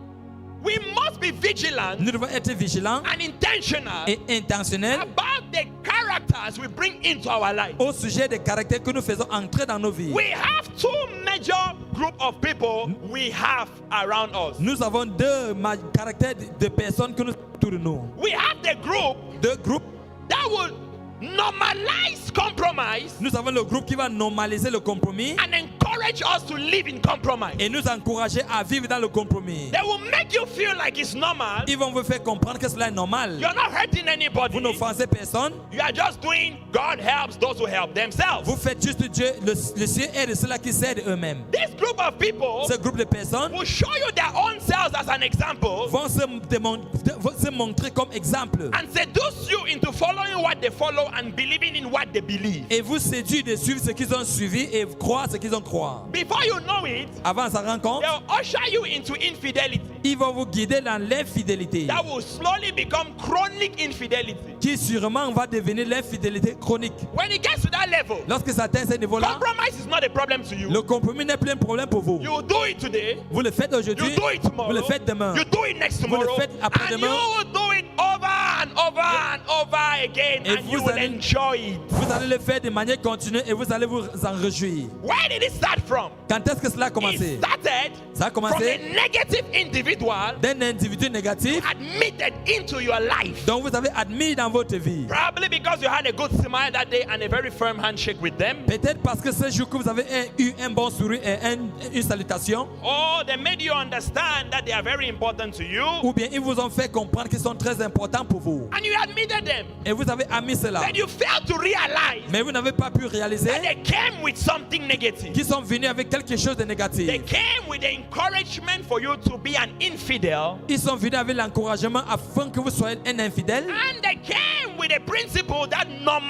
Speaker 1: We must be vigilant
Speaker 2: Nous devons être vigilants
Speaker 1: and intentional
Speaker 2: et intentionnels
Speaker 1: about the characters we bring into our life.
Speaker 2: au sujet des caractères que nous faisons entrer dans nos vies.
Speaker 1: We have two major group of people we have around us.
Speaker 2: Nous avons deux caractères de personnes que nous avons autour de nous.
Speaker 1: We have the group
Speaker 2: Deux groupes.
Speaker 1: that will normalize compromise
Speaker 2: Nous avons le groupe qui va normaliser le compromis
Speaker 1: and encourage us to live in compromise.
Speaker 2: et nous encourager à vivre dans le compromis.
Speaker 1: They will make you feel like it's normal.
Speaker 2: Ils vont vous faire comprendre que cela est normal.
Speaker 1: You're not hurting anybody.
Speaker 2: Vous n'offensez personne.
Speaker 1: You are just doing God helps those who help themselves.
Speaker 2: Vous faites juste Dieu. Le ciel aide ceux-là qui s'aident eux-mêmes.
Speaker 1: This group of people
Speaker 2: Ce groupe de personnes
Speaker 1: will show you their own selves as an example
Speaker 2: vont se montrer comme exemple
Speaker 1: and seduce you into following what they follow and believing in what they believe.
Speaker 2: et vous séduire de suivre ce qu'ils ont suivi et croire ce qu'ils ont croire.
Speaker 1: Before you know it,
Speaker 2: Avant sa rencontre,
Speaker 1: they'll usher you into infidelity
Speaker 2: ils vont vous guider dans l'infidélité
Speaker 1: that will slowly become chronic infidelity.
Speaker 2: qui sûrement va devenir l'infidélité chronique.
Speaker 1: When it gets to that level,
Speaker 2: Lorsque ça atteint ce niveau-là,
Speaker 1: compromise is not a problem to you.
Speaker 2: le compromis n'est plus un problème pour vous.
Speaker 1: You do it today,
Speaker 2: Vous le faites
Speaker 1: you
Speaker 2: aujourd'hui,
Speaker 1: do it
Speaker 2: vous
Speaker 1: tomorrow,
Speaker 2: le faites demain.
Speaker 1: you do it next
Speaker 2: Vous le
Speaker 1: tomorrow,
Speaker 2: faites
Speaker 1: and
Speaker 2: après-demain.
Speaker 1: you will do it over and over and over again,
Speaker 2: Et
Speaker 1: and
Speaker 2: vous
Speaker 1: you will
Speaker 2: allez-
Speaker 1: enjoy it.
Speaker 2: Vous allez le faire de manière continue et vous allez vous en réjouir.
Speaker 1: Where did it start from?
Speaker 2: Quand est-ce que cela a
Speaker 1: It
Speaker 2: commencé?
Speaker 1: started
Speaker 2: Ça a
Speaker 1: from a
Speaker 2: commencé
Speaker 1: negative individual
Speaker 2: d'un individu négatif
Speaker 1: admitted into your life.
Speaker 2: dont vous avez admis dans votre vie.
Speaker 1: Probably because you had a good smile that day and a very firm handshake with them.
Speaker 2: Peut-être parce que ce jour que vous avez eu un bon sourire et une salutation,
Speaker 1: Or they made you understand that they are very important to you.
Speaker 2: ou bien ils vous ont fait comprendre qu'ils sont très importants pour vous.
Speaker 1: And you admitted them.
Speaker 2: Et vous avez admis cela.
Speaker 1: But you failed to realize
Speaker 2: Mais vous n'avez pas pu réaliser
Speaker 1: that they came with something negative.
Speaker 2: qu'ils sont venus avec quelque chose de
Speaker 1: They
Speaker 2: négatif.
Speaker 1: came with the encouragement for you to be an infidel.
Speaker 2: Ils sont venus avec l'encouragement afin que vous soyez un infidèle.
Speaker 1: And they came with a principle that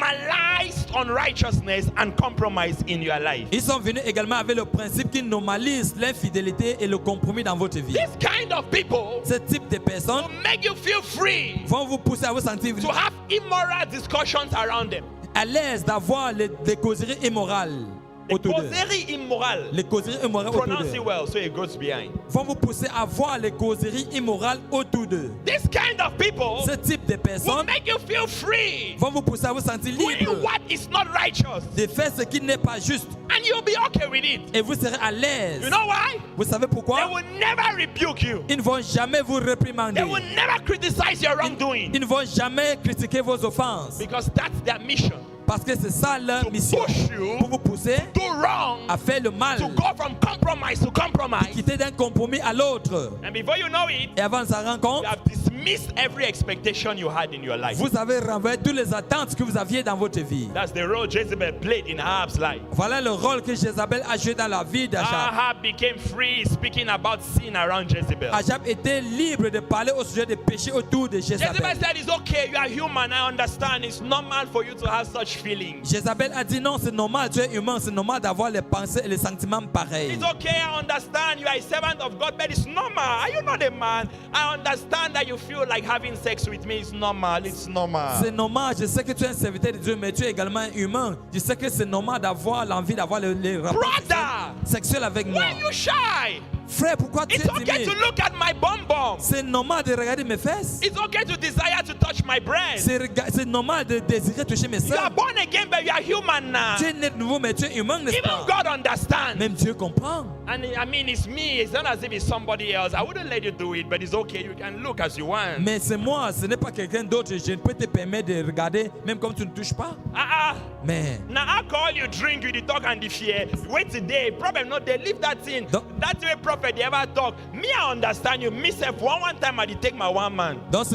Speaker 1: normalized unrighteousness and compromise in your life.
Speaker 2: Ils sont venus également avec le principe qui normalise l'infidélité et le compromis dans votre vie.
Speaker 1: This kind of people
Speaker 2: Ce type de personnes
Speaker 1: will make you feel free
Speaker 2: vont vous pousser à vous sentir
Speaker 1: to have immoral discussions around them.
Speaker 2: à l'aise d'avoir des causeries immorales
Speaker 1: The
Speaker 2: autour d'eux.
Speaker 1: causerie immoral.
Speaker 2: Les causeries immorales autour
Speaker 1: Pronounce
Speaker 2: d'eux
Speaker 1: it well so it goes behind.
Speaker 2: vont vous pousser à voir les causeries immorales autour d'eux.
Speaker 1: This kind of people
Speaker 2: Ce type de
Speaker 1: will
Speaker 2: personnes
Speaker 1: make you feel free
Speaker 2: vont vous pousser à vous sentir
Speaker 1: doing
Speaker 2: libre
Speaker 1: what is not righteous.
Speaker 2: de faire ce qui n'est pas juste
Speaker 1: And you'll be okay with it.
Speaker 2: et vous serez à l'aise.
Speaker 1: You know why?
Speaker 2: Vous savez
Speaker 1: They
Speaker 2: pourquoi?
Speaker 1: will never rebuke you.
Speaker 2: Ils ne vont jamais vous réprimander.
Speaker 1: They will never criticize your wrongdoing.
Speaker 2: Ils ne vont jamais critiquer vos offenses
Speaker 1: Because that's their mission.
Speaker 2: parce que c'est ça leur
Speaker 1: To
Speaker 2: mission,
Speaker 1: push you
Speaker 2: pour vous pousser
Speaker 1: do wrong,
Speaker 2: à faire le mal,
Speaker 1: to go from compromise to compromise.
Speaker 2: quitter d'un compromis à l'autre.
Speaker 1: And before you know it,
Speaker 2: Et avant sa
Speaker 1: you
Speaker 2: rencontre,
Speaker 1: have dismissed every expectation you had in your life.
Speaker 2: vous avez renvoyé toutes les attentes que vous aviez dans votre vie.
Speaker 1: That's the role Jezebel played in Ahab's life.
Speaker 2: Voilà le rôle que Jézabel a joué dans la vie d'Achab.
Speaker 1: Ahab became free speaking about sin around Jezebel.
Speaker 2: Achab était libre de parler au sujet des péchés autour de
Speaker 1: Jezebel
Speaker 2: Jézabel.
Speaker 1: said, it's okay, you are human, I understand. It's normal for you to have such feelings.
Speaker 2: Jézabel a dit non, c'est normal, tu es humain, c'est normal d'avoir les pensées et les sentiments pareils.
Speaker 1: It's okay, I understand you are a servant of God, but it's normal. Are you not a man? I understand that you feel like having sex with me. It's normal. It's normal.
Speaker 2: C'est normal, je sais que tu es un serviteur de Dieu, mais tu es également humain. Je sais que c'est normal d'avoir l'envie d'avoir les rapports
Speaker 1: Brother,
Speaker 2: sexuels avec moi.
Speaker 1: why are you shy?
Speaker 2: Frère, pourquoi tu
Speaker 1: It's
Speaker 2: es
Speaker 1: okay to
Speaker 2: timide?
Speaker 1: look at my bum bum.
Speaker 2: C'est normal de regarder mes fesses.
Speaker 1: It's okay to desire to touch my breast.
Speaker 2: C'est normal de désirer toucher mes
Speaker 1: You are
Speaker 2: seins.
Speaker 1: born again, but you are human now.
Speaker 2: Tu es né de nouveau, mais tu es humain, n'est-ce
Speaker 1: Even
Speaker 2: pas?
Speaker 1: God understands.
Speaker 2: Même Dieu comprend.
Speaker 1: And I mean, it's me. It's not as if it's somebody else. I wouldn't let you do it, but it's okay. You can look as you want.
Speaker 2: Mais c'est moi, ce n'est pas quelqu'un d'autre. Je ne peux te permettre de regarder, même comme tu ne touches pas. Mais
Speaker 1: Now alcohol you drink, you the talk and the fear. Wait today, problem not they leave that thing.
Speaker 2: Don't-
Speaker 1: That way prophet they ever talk. Me I understand you. Me self one time I did take my one man.
Speaker 2: donc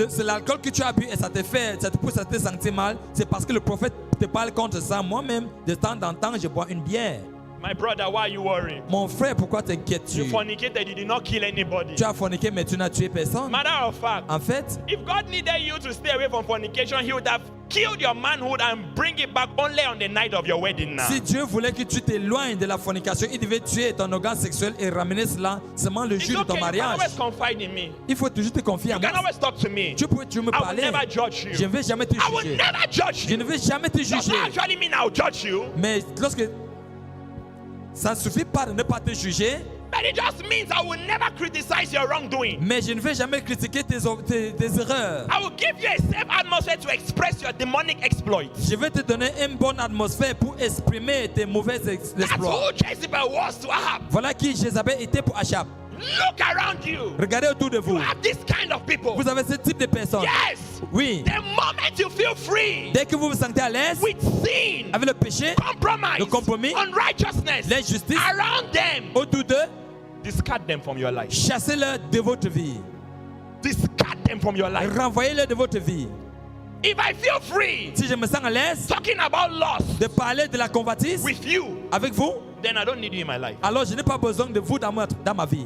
Speaker 2: c'est l'alcool que tu as bu et ça te pousse à te sentir mal. C'est parce que le prophète te parle contre ça. Moi-même, de temps en temps, je bois une bière.
Speaker 1: My brother, why are you worrying?
Speaker 2: Mon frère, pourquoi t'inquiètes-tu?
Speaker 1: You fornicated, you did not kill anybody.
Speaker 2: Tu as forniqué, mais tu n'as tué personne.
Speaker 1: Matter of fact,
Speaker 2: En fait,
Speaker 1: if God needed you to stay away from fornication, He would have killed your manhood and bring it back only on the night of your wedding now.
Speaker 2: si Dieu voulait que tu t'éloignes de la fornication, il devait tuer ton organe sexuel et ramener cela seulement le
Speaker 1: It's
Speaker 2: jour de ton
Speaker 1: okay, you can
Speaker 2: mariage.
Speaker 1: always confide in me.
Speaker 2: Il faut toujours te confier en
Speaker 1: You can
Speaker 2: moi.
Speaker 1: always talk to me.
Speaker 2: Tu peux me
Speaker 1: I will
Speaker 2: parler.
Speaker 1: never judge
Speaker 2: Je
Speaker 1: you.
Speaker 2: ne vais jamais te
Speaker 1: I will
Speaker 2: juger.
Speaker 1: never judge
Speaker 2: Je
Speaker 1: you.
Speaker 2: ne vais jamais te
Speaker 1: Does
Speaker 2: juger.
Speaker 1: not actually mean I'll judge you,
Speaker 2: Mais lorsque ça ne suffit pas de ne pas te juger,
Speaker 1: but it just means I will never criticize your wrongdoing.
Speaker 2: mais je ne vais jamais critiquer tes erreurs.
Speaker 1: I will give you a safe atmosphere to express your demonic exploits.
Speaker 2: Je vais te donner une bonne atmosphère pour exprimer tes mauvais
Speaker 1: That's
Speaker 2: exploits.
Speaker 1: who Jezebel was to Ahab.
Speaker 2: Voilà qui Jézabel était pour Achab.
Speaker 1: Look around you.
Speaker 2: Regardez autour de
Speaker 1: You
Speaker 2: vous.
Speaker 1: have this kind of people.
Speaker 2: Vous avez ce type de personnes.
Speaker 1: Yes.
Speaker 2: Oui.
Speaker 1: The moment you feel free
Speaker 2: Dès que vous vous sentez à l'aise
Speaker 1: with sin,
Speaker 2: avec le péché,
Speaker 1: compromise,
Speaker 2: le compromis,
Speaker 1: unrighteousness,
Speaker 2: l'injustice,
Speaker 1: around them,
Speaker 2: autour d'eux,
Speaker 1: discard them from your life.
Speaker 2: chassez-le de votre vie.
Speaker 1: Discard them from your life.
Speaker 2: Renvoyez-le de votre vie.
Speaker 1: If I feel free
Speaker 2: Si je me sens à l'aise
Speaker 1: talking about loss
Speaker 2: de parler de la convoitise
Speaker 1: with you,
Speaker 2: avec vous,
Speaker 1: then I don't need you in my life.
Speaker 2: alors je n'ai pas besoin de vous dans ma vie.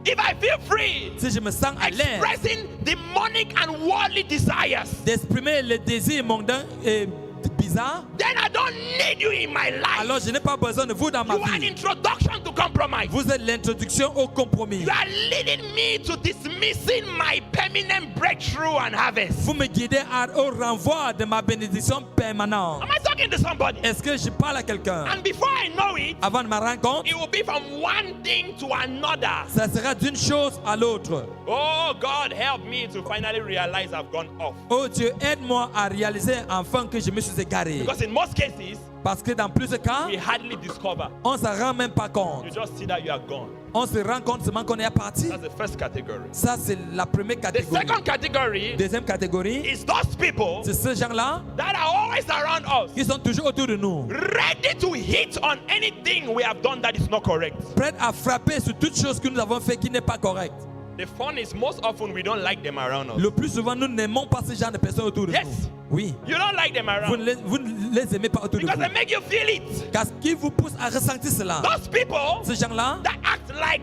Speaker 1: If I feel free
Speaker 2: Si je me sens à l'aise
Speaker 1: expressing demonic and worldly desires,
Speaker 2: d'exprimer les désirs mondains et bizarres,
Speaker 1: then I don't need you in my life.
Speaker 2: alors je n'ai pas besoin de vous dans ma
Speaker 1: You are an
Speaker 2: vie.
Speaker 1: introduction to compromise.
Speaker 2: Vous êtes l'introduction au compromis.
Speaker 1: You are leading me to dismissing my permanent breakthrough and harvest.
Speaker 2: Vous me guidez au renvoi de ma bénédiction permanente.
Speaker 1: Am I talking to somebody?
Speaker 2: Est-ce que je parle à quelqu'un?
Speaker 1: And before I know it,
Speaker 2: Avant de me rendre compte,
Speaker 1: it will be from one thing to another.
Speaker 2: ça sera d'une chose à l'autre.
Speaker 1: Oh, God, help me to finally realize I've gone off.
Speaker 2: Oh Dieu, aide-moi à réaliser enfin que je me suis égaré.
Speaker 1: Because in most cases,
Speaker 2: Parce que dans plusieurs cas,
Speaker 1: we hardly discover.
Speaker 2: on ne s'en rend même pas compte.
Speaker 1: You just see that you are gone.
Speaker 2: On se rend compte seulement qu'on est parti.
Speaker 1: That's the first category.
Speaker 2: Ça, c'est la première
Speaker 1: The
Speaker 2: catégorie.
Speaker 1: second category
Speaker 2: Deuxième catégorie,
Speaker 1: is those people
Speaker 2: c'est ces gens-là
Speaker 1: that are always around us,
Speaker 2: qui sont toujours autour de nous,
Speaker 1: ready to hit on anything we have done that is not correct.
Speaker 2: prêts à frapper sur toute chose que nous avons fait qui n'est pas correcte.
Speaker 1: The fun is most often we don't like them around us.
Speaker 2: Le plus souvent, nous n'aimons pas ces genre de personnes autour de
Speaker 1: Yes.
Speaker 2: nous. Oui.
Speaker 1: You don't like them
Speaker 2: Vous
Speaker 1: around
Speaker 2: ne les aimez pas autour de
Speaker 1: because they
Speaker 2: vous.
Speaker 1: make you feel it.
Speaker 2: Car ce qui vous pousse à ressentir cela,
Speaker 1: Those people
Speaker 2: ces gens-là,
Speaker 1: that act like,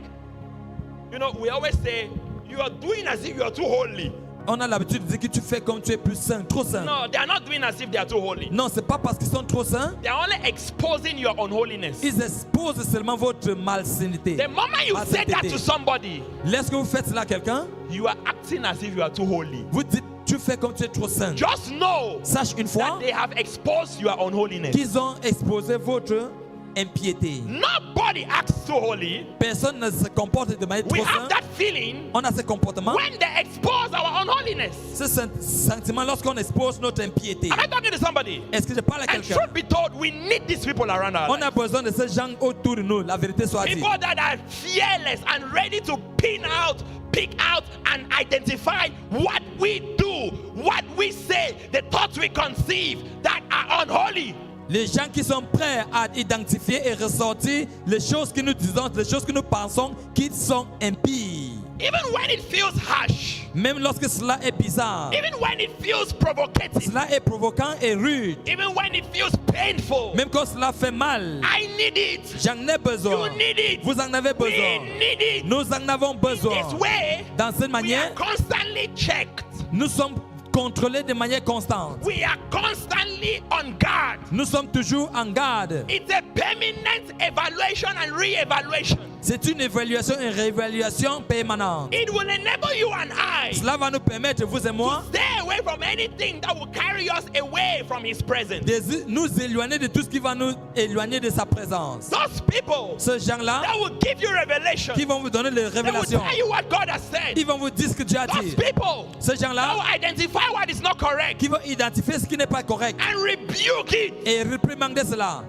Speaker 1: you know, we always say, you are doing as if you are too holy.
Speaker 2: on a l'habitude de dire que tu fais comme tu es plus saint, trop saint.
Speaker 1: No, they are not doing as if they are too holy.
Speaker 2: Non, c'est pas parce qu'ils sont trop saints.
Speaker 1: They are only exposing your unholiness.
Speaker 2: Ils exposent seulement votre malsainité.
Speaker 1: The moment you say that to somebody,
Speaker 2: Lorsque vous faites cela à quelqu'un,
Speaker 1: you are acting as if you are too holy.
Speaker 2: vous dites tu fais comme tu es trop saint.
Speaker 1: Just know
Speaker 2: Sache une
Speaker 1: that
Speaker 2: fois
Speaker 1: they have exposed your unholiness.
Speaker 2: qu'ils ont exposé votre impiété.
Speaker 1: Nobody acts too holy.
Speaker 2: Personne ne se comporte de manière
Speaker 1: We
Speaker 2: trop
Speaker 1: have
Speaker 2: sainte.
Speaker 1: that feeling
Speaker 2: On a ce comportement,
Speaker 1: when they expose our unholiness.
Speaker 2: ce sentiment lorsqu'on expose notre impiété.
Speaker 1: Am I talking to somebody?
Speaker 2: Est-ce que je parle à
Speaker 1: And
Speaker 2: quelqu'un?
Speaker 1: truth be told, we need these people around our
Speaker 2: On
Speaker 1: lives.
Speaker 2: a besoin de ces gens autour de nous, la vérité soit dite.
Speaker 1: People that are fearless and ready to pick out and identify what we do, what we say, the thoughts we conceive that are unholy.
Speaker 2: Les gens qui sont prêts à identifier et ressortir les choses que nous disons, les choses que nous pensons qui sont impies.
Speaker 1: Even when it feels harsh,
Speaker 2: Même lorsque cela est bizarre,
Speaker 1: even when it feels provocative,
Speaker 2: cela est provoquant et rude,
Speaker 1: even when it feels painful,
Speaker 2: même quand cela fait mal,
Speaker 1: I need it.
Speaker 2: j'en ai besoin.
Speaker 1: You need it.
Speaker 2: Vous en avez
Speaker 1: We
Speaker 2: besoin.
Speaker 1: need it.
Speaker 2: Nous en avons besoin.
Speaker 1: This way,
Speaker 2: Dans cette
Speaker 1: we are
Speaker 2: manière,
Speaker 1: constantly checked.
Speaker 2: nous sommes contrôlés de manière constante.
Speaker 1: We are constantly on guard.
Speaker 2: Nous sommes toujours en garde.
Speaker 1: It's a permanent evaluation and re-evaluation.
Speaker 2: C'est une évaluation et réévaluation permanente.
Speaker 1: It will enable you and I
Speaker 2: Cela va nous permettre, vous et moi,
Speaker 1: stay away from anything that will carry us away from His presence.
Speaker 2: de nous éloigner de tout ce qui va nous éloigner de sa présence.
Speaker 1: Those people
Speaker 2: Ces gens-là
Speaker 1: that will give you revelation,
Speaker 2: qui vont vous donner les
Speaker 1: they will
Speaker 2: révélations,
Speaker 1: tell you what God has said.
Speaker 2: ils vont vous dire ce que Dieu a
Speaker 1: Those
Speaker 2: dit.
Speaker 1: people
Speaker 2: Ces
Speaker 1: that
Speaker 2: gens-là
Speaker 1: will identify what is not correct
Speaker 2: qui vont identifier ce qui n'est pas correct
Speaker 1: and rebuke it.
Speaker 2: et réprimander cela.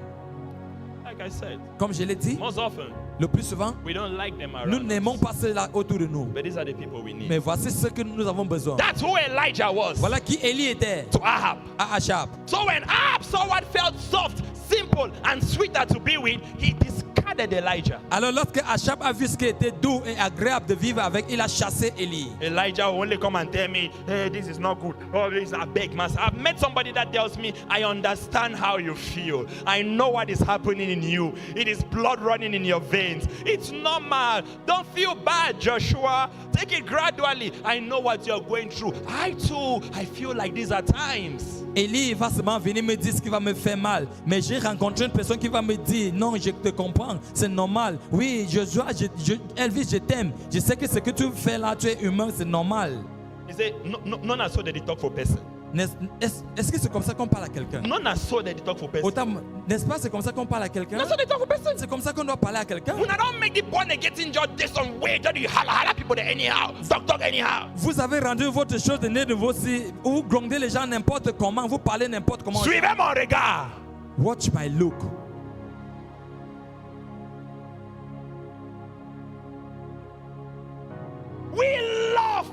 Speaker 1: Like I said,
Speaker 2: Comme je l'ai dit,
Speaker 1: most often
Speaker 2: le plus souvent,
Speaker 1: we don't like them
Speaker 2: nous
Speaker 1: around.
Speaker 2: n'aimons pas cela autour de nous.
Speaker 1: But these are the people we need.
Speaker 2: Mais voici ce que nous avons besoin.
Speaker 1: That's who Elijah was
Speaker 2: Voilà qui Élie était
Speaker 1: to Ahab.
Speaker 2: à Achab.
Speaker 1: So when Ahab saw what felt soft, simple, and sweeter to be with, he discarded discarded Elijah.
Speaker 2: Alors lorsque Achab a vu ce qui était doux et agréable de vivre avec, il a chassé Élie.
Speaker 1: Elijah will only come and tell me, hey, this is not good. Oh, this is a big master. I've met somebody that tells me, I understand how you feel. I know what is happening in you. It is blood running in your veins. It's normal. Don't feel bad, Joshua. Take it gradually. I know what you're going through. I too, I feel like these are times.
Speaker 2: Élie va seulement venir me dire ce qui va me faire mal. Mais j'ai rencontré une personne qui va me dire, non, je te comprends, c'est normal. Oui, Elvis, je t'aime. Je sais que ce que tu fais là, tu es humain, c'est normal.
Speaker 1: He said, none are so that they talk for person.
Speaker 2: Est-ce que c'est comme ça qu'on parle à quelqu'un?
Speaker 1: None are so that they talk for person.
Speaker 2: N'est-ce pas, c'est comme ça qu'on parle à quelqu'un?
Speaker 1: That's how they talk for person.
Speaker 2: C'est comme ça qu'on doit parler à quelqu'un.
Speaker 1: When I don't make the born again just this some way that you holla people there anyhow, talk anyhow.
Speaker 2: Vous avez rendu votre chose de né de vous si vous grondez les gens n'importe comment, vous parlez n'importe comment.
Speaker 1: Suivez mon regard.
Speaker 2: Watch my look.
Speaker 1: We love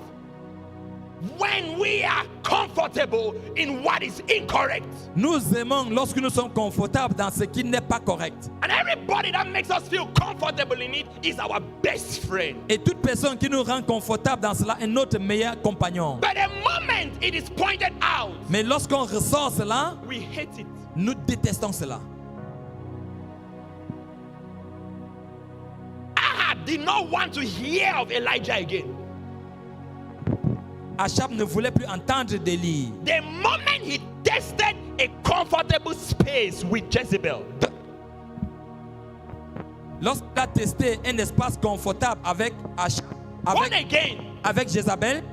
Speaker 1: when we are comfortable in what is incorrect.
Speaker 2: Nous aimons lorsque nous sommes confortables dans ce qui n'est pas correct.
Speaker 1: And everybody that makes us feel comfortable in it is our best friend.
Speaker 2: Et toute personne qui nous rend confortable dans cela est notre meilleur compagnon.
Speaker 1: But the moment it is pointed out,
Speaker 2: Mais lorsqu'on ressort cela,
Speaker 1: we hate it.
Speaker 2: nous détestons cela.
Speaker 1: Ahab did not want to hear of Elijah again.
Speaker 2: Achab ne voulait plus entendre d'Élie.
Speaker 1: The moment he tested a comfortable space with Jezebel,
Speaker 2: Lorsqu'il a testé un espace confortable avec Achab,
Speaker 1: born again,
Speaker 2: avec Jézabel,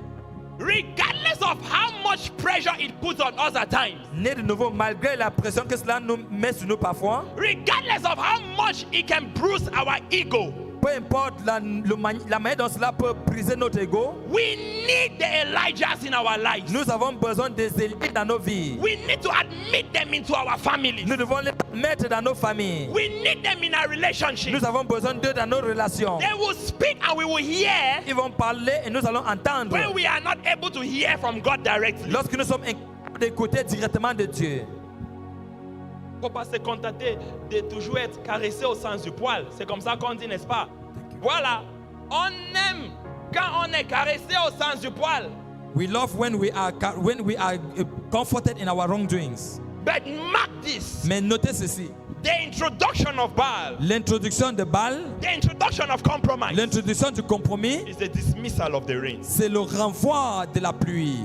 Speaker 1: regardless of how much pressure it puts on us at times,
Speaker 2: né de nouveau malgré la pression que cela nous met sur nous parfois,
Speaker 1: regardless of how much it can bruise our ego,
Speaker 2: peu importe la manière dont cela peut briser notre ego,
Speaker 1: we need the Elijahs in our lives.
Speaker 2: nous avons besoin des Élies dans nos vies.
Speaker 1: We need to admit them into our families.
Speaker 2: Nous devons les mettre dans nos familles.
Speaker 1: We need them in our relationships.
Speaker 2: Nous avons besoin d'eux dans nos relations.
Speaker 1: They will speak and we will hear
Speaker 2: Ils vont parler et nous allons entendre.
Speaker 1: when we are not able to hear from God directly.
Speaker 2: Lorsque nous sommes incapables d'écouter directement de Dieu.
Speaker 1: Faut pas se contenter de toujours être caressé au sens du poil. C'est comme ça qu'on dit, n'est-ce pas? Voilà. On aime quand on est caressé au sens du poil.
Speaker 2: We love when we are comforted in our wrongdoings.
Speaker 1: But mark this.
Speaker 2: Mais notez ceci.
Speaker 1: The introduction of Baal,
Speaker 2: L'introduction de Baal,
Speaker 1: the introduction of compromise,
Speaker 2: l'introduction du compromis,
Speaker 1: is the dismissal of the rain.
Speaker 2: c'est le renvoi de la pluie.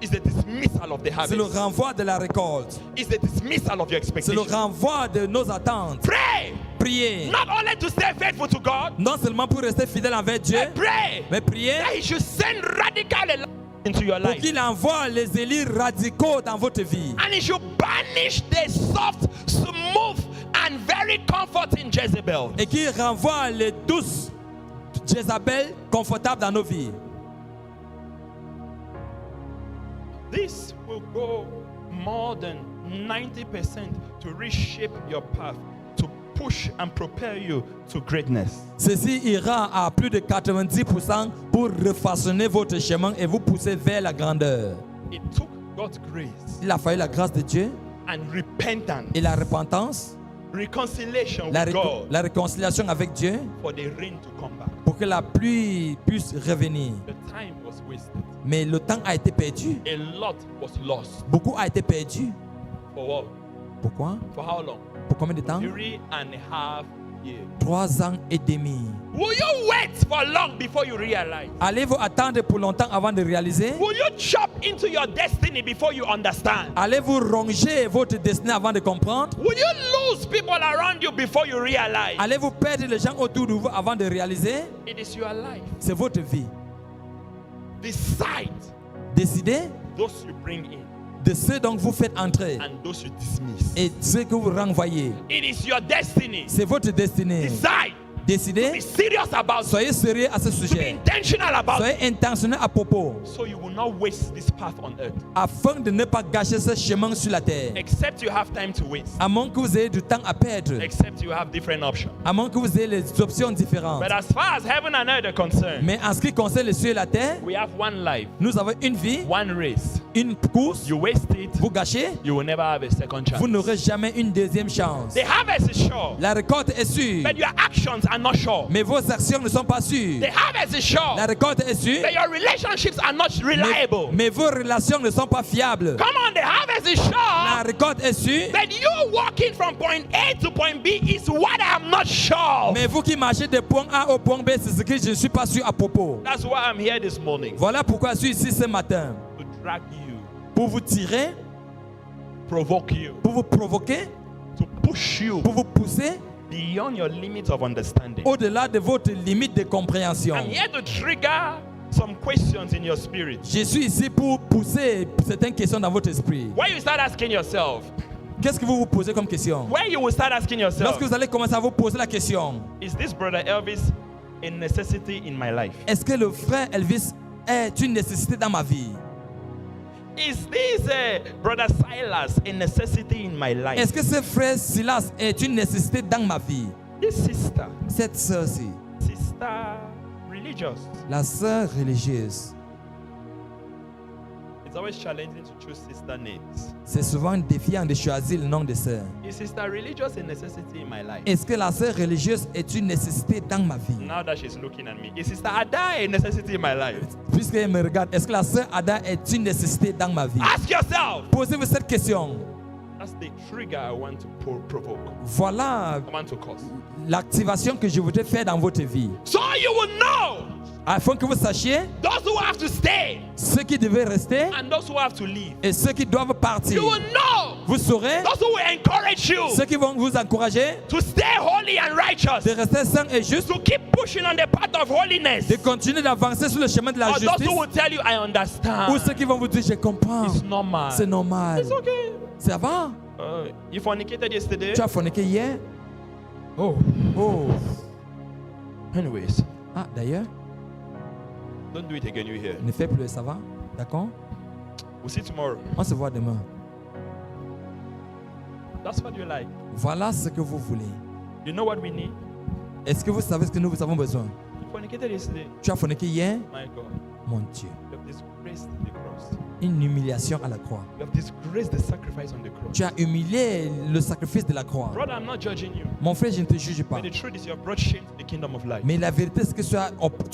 Speaker 1: It's the dismissal of the
Speaker 2: C'est le
Speaker 1: harvest.
Speaker 2: renvoi de la récolte.
Speaker 1: It's the dismissal of your
Speaker 2: C'est le
Speaker 1: expectation.
Speaker 2: renvoi de nos attentes.
Speaker 1: Pray.
Speaker 2: Priez.
Speaker 1: Not only to stay faithful to God,
Speaker 2: Non seulement pour rester fidèle envers Dieu,
Speaker 1: but pray
Speaker 2: mais priez
Speaker 1: that He should send radical Elijah into your
Speaker 2: pour
Speaker 1: life.
Speaker 2: qu'il envoie les élus radicaux dans votre vie.
Speaker 1: And He should banish the soft, smooth, and very comforting Jezebel.
Speaker 2: Et qu'il renvoie les douces Jézabel confortables dans nos vies.
Speaker 1: This will go more than 90% to reshape your path, to push and propel you to greatness.
Speaker 2: Ceci ira à plus de 90% pour refaçonner votre chemin et vous pousser vers la grandeur.
Speaker 1: It took God's grace
Speaker 2: Il a fallu la grâce de Dieu
Speaker 1: and repentance,
Speaker 2: et la repentance,
Speaker 1: reconciliation
Speaker 2: la
Speaker 1: with God
Speaker 2: la réconciliation avec Dieu
Speaker 1: for the rain to come back.
Speaker 2: pour que la pluie puisse revenir.
Speaker 1: The time was wasted.
Speaker 2: Mais le temps a été perdu.
Speaker 1: A lot was lost.
Speaker 2: Beaucoup a été perdu.
Speaker 1: For what?
Speaker 2: Pourquoi?
Speaker 1: For how long?
Speaker 2: Pour combien de temps?
Speaker 1: 3.5 years.
Speaker 2: 3 ans et demi.
Speaker 1: Will you wait for long before you realize?
Speaker 2: Allez-vous attendre pour longtemps avant de réaliser?
Speaker 1: Will you chop into your destiny before you understand?
Speaker 2: Allez-vous ronger votre destinée avant de comprendre?
Speaker 1: Will you lose people around you before you realize?
Speaker 2: Allez-vous perdre les gens autour de vous avant de réaliser?
Speaker 1: It is your life.
Speaker 2: C'est votre vie.
Speaker 1: Decide
Speaker 2: Décidez
Speaker 1: those you bring in
Speaker 2: de ceux dont vous faites entrer
Speaker 1: and those you dismiss.
Speaker 2: et ceux que vous renvoyez.
Speaker 1: It is your destiny.
Speaker 2: C'est votre destinée.
Speaker 1: Decide Be
Speaker 2: Décidez,
Speaker 1: serious about it.
Speaker 2: soyez sérieux à ce
Speaker 1: To be
Speaker 2: sujet.
Speaker 1: intentional about it.
Speaker 2: Soyez intentionnel à propos,
Speaker 1: So you will not waste this path on earth.
Speaker 2: afin de ne pas gâcher ce chemin sur la terre.
Speaker 1: Except you have time to waste.
Speaker 2: À moins que vous ayez du temps à perdre,
Speaker 1: Except you have different options.
Speaker 2: à moins que vous ayez les options différentes.
Speaker 1: But as far as heaven and earth are concerned,
Speaker 2: Mais en ce qui concerne les cieux et la terre,
Speaker 1: we have one life,
Speaker 2: nous avons une vie,
Speaker 1: one race.
Speaker 2: une course.
Speaker 1: You waste it,
Speaker 2: Vous gâchez,
Speaker 1: you will never have a second chance.
Speaker 2: vous n'aurez jamais une deuxième chance.
Speaker 1: The harvest is sure,
Speaker 2: La récolte est sûre,
Speaker 1: but your actions are not sure.
Speaker 2: mais vos actions ne sont pas sûres.
Speaker 1: The harvest is sure,
Speaker 2: La récolte est sûre,
Speaker 1: but your relationships are not reliable.
Speaker 2: mais vos relations ne sont pas fiables.
Speaker 1: Come on, the harvest is
Speaker 2: La
Speaker 1: sure,
Speaker 2: récolte est sûre,
Speaker 1: but you walking from point A to point B is what I'm not sure of.
Speaker 2: mais vous qui marchez de point A au point B, c'est ce que je ne suis pas sûr à propos.
Speaker 1: That's why I'm here this morning,
Speaker 2: Voilà pourquoi je suis ici ce matin.
Speaker 1: to drag you,
Speaker 2: Pour vous tirer,
Speaker 1: provoke you,
Speaker 2: pour vous provoquer,
Speaker 1: to push you
Speaker 2: pour vous pousser
Speaker 1: beyond your limits of understanding.
Speaker 2: au-delà de votre limite de compréhension.
Speaker 1: I'm here to trigger some questions in your spirit.
Speaker 2: Je suis ici pour pousser certaines questions dans votre esprit.
Speaker 1: Where you start asking yourself,
Speaker 2: Qu'est-ce que vous vous posez comme question?
Speaker 1: where you will start asking yourself,
Speaker 2: Lorsque vous allez commencer à vous poser la question,
Speaker 1: is this brother Elvis a necessity in my life?
Speaker 2: est-ce que le frère Elvis est une nécessité dans ma vie?
Speaker 1: Is this brother Silas a necessity in my life?
Speaker 2: Est-ce que ce frère Silas est une nécessité dans ma vie?
Speaker 1: This sister,
Speaker 2: Cette sœur-ci,
Speaker 1: sister religious.
Speaker 2: la sœur religieuse,
Speaker 1: It's always challenging to choose sister names.
Speaker 2: c'est souvent défiant de choisir le nom de sœur.
Speaker 1: Is sister religious a necessity in my life?
Speaker 2: Est-ce que la sœur religieuse est une nécessité dans ma vie?
Speaker 1: Now that she's looking at me, is sister Ada a necessity in my life?
Speaker 2: Puisqu'elle me regarde, est-ce que la sœur Ada est une nécessité dans ma vie?
Speaker 1: Ask yourself.
Speaker 2: Posez-vous cette question.
Speaker 1: That's the trigger I want to provoke.
Speaker 2: Voilà
Speaker 1: I want to cause.
Speaker 2: l'activation que je voudrais faire dans votre vie.
Speaker 1: So you will know
Speaker 2: Afin que vous sachiez
Speaker 1: those who have to stay
Speaker 2: ceux qui devaient rester
Speaker 1: and those who have to leave.
Speaker 2: et ceux qui doivent partir.
Speaker 1: You will know
Speaker 2: Vous saurez
Speaker 1: those who will encourage you
Speaker 2: ceux qui vont vous encourager
Speaker 1: to stay holy and righteous,
Speaker 2: de rester saints et justes,
Speaker 1: to keep pushing on the path of holiness,
Speaker 2: de continuer d'avancer sur le chemin de la
Speaker 1: or those
Speaker 2: justice,
Speaker 1: who will tell you, I understand.
Speaker 2: ou ceux qui vont vous dire je comprends,
Speaker 1: It's normal.
Speaker 2: c'est normal.
Speaker 1: It's okay.
Speaker 2: Ça va?
Speaker 1: You fornicated yesterday?
Speaker 2: Tu as forniqué hier?
Speaker 1: Oh.
Speaker 2: Oh.
Speaker 1: Anyways,
Speaker 2: Ah, d'ailleurs,
Speaker 1: don't do it again, you hear.
Speaker 2: ne fais plus, ça va? D'accord?
Speaker 1: We'll see tomorrow.
Speaker 2: On se voit demain.
Speaker 1: That's what you like.
Speaker 2: Voilà ce que vous voulez.
Speaker 1: You know what we need?
Speaker 2: Est-ce que vous savez ce que nous avons besoin?
Speaker 1: You fornicated yesterday.
Speaker 2: Tu as forniqué hier?
Speaker 1: My God.
Speaker 2: Mon Dieu.
Speaker 1: You have disgraced the cross.
Speaker 2: Une humiliation à la croix.
Speaker 1: You have disgraced the sacrifice on the cross.
Speaker 2: Tu as humilié le sacrifice de la croix.
Speaker 1: Brother, I'm not judging you.
Speaker 2: Mon frère, je ne te juge pas.
Speaker 1: But the truth is you have brought shame to the kingdom of light.
Speaker 2: Mais la vérité, c'est que tu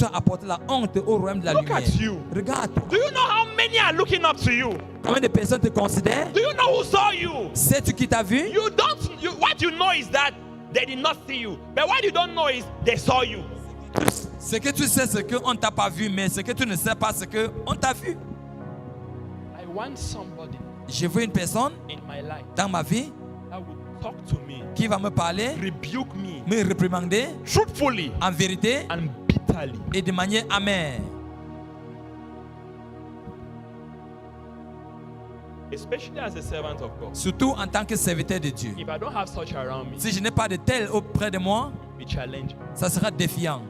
Speaker 2: as apporté la honte au royaume de la
Speaker 1: Look
Speaker 2: lumière.
Speaker 1: at you.
Speaker 2: Regarde,
Speaker 1: Do you know how many are looking up to you?
Speaker 2: combien de personnes te considèrent?
Speaker 1: Do you know who saw you?
Speaker 2: Sais-tu qui t'a vu?
Speaker 1: What you know is that they did not see you. But what you don't know is they saw you.
Speaker 2: Ce que tu sais, c'est qu'on ne t'a pas vu, mais ce que tu ne sais pas, c'est qu'on t'a vu.
Speaker 1: I want somebody
Speaker 2: Je veux une personne
Speaker 1: in my life
Speaker 2: dans ma vie
Speaker 1: that will talk to me,
Speaker 2: qui va me parler,
Speaker 1: rebuke me
Speaker 2: me réprimander
Speaker 1: truthfully
Speaker 2: en vérité
Speaker 1: and bitterly.
Speaker 2: et de manière amère.
Speaker 1: Especially as a servant of God.
Speaker 2: Surtout en tant que serviteur de Dieu.
Speaker 1: If I don't have such around me,
Speaker 2: Si je n'ai pas de tel auprès de moi,
Speaker 1: be challenging.
Speaker 2: ça sera défiant.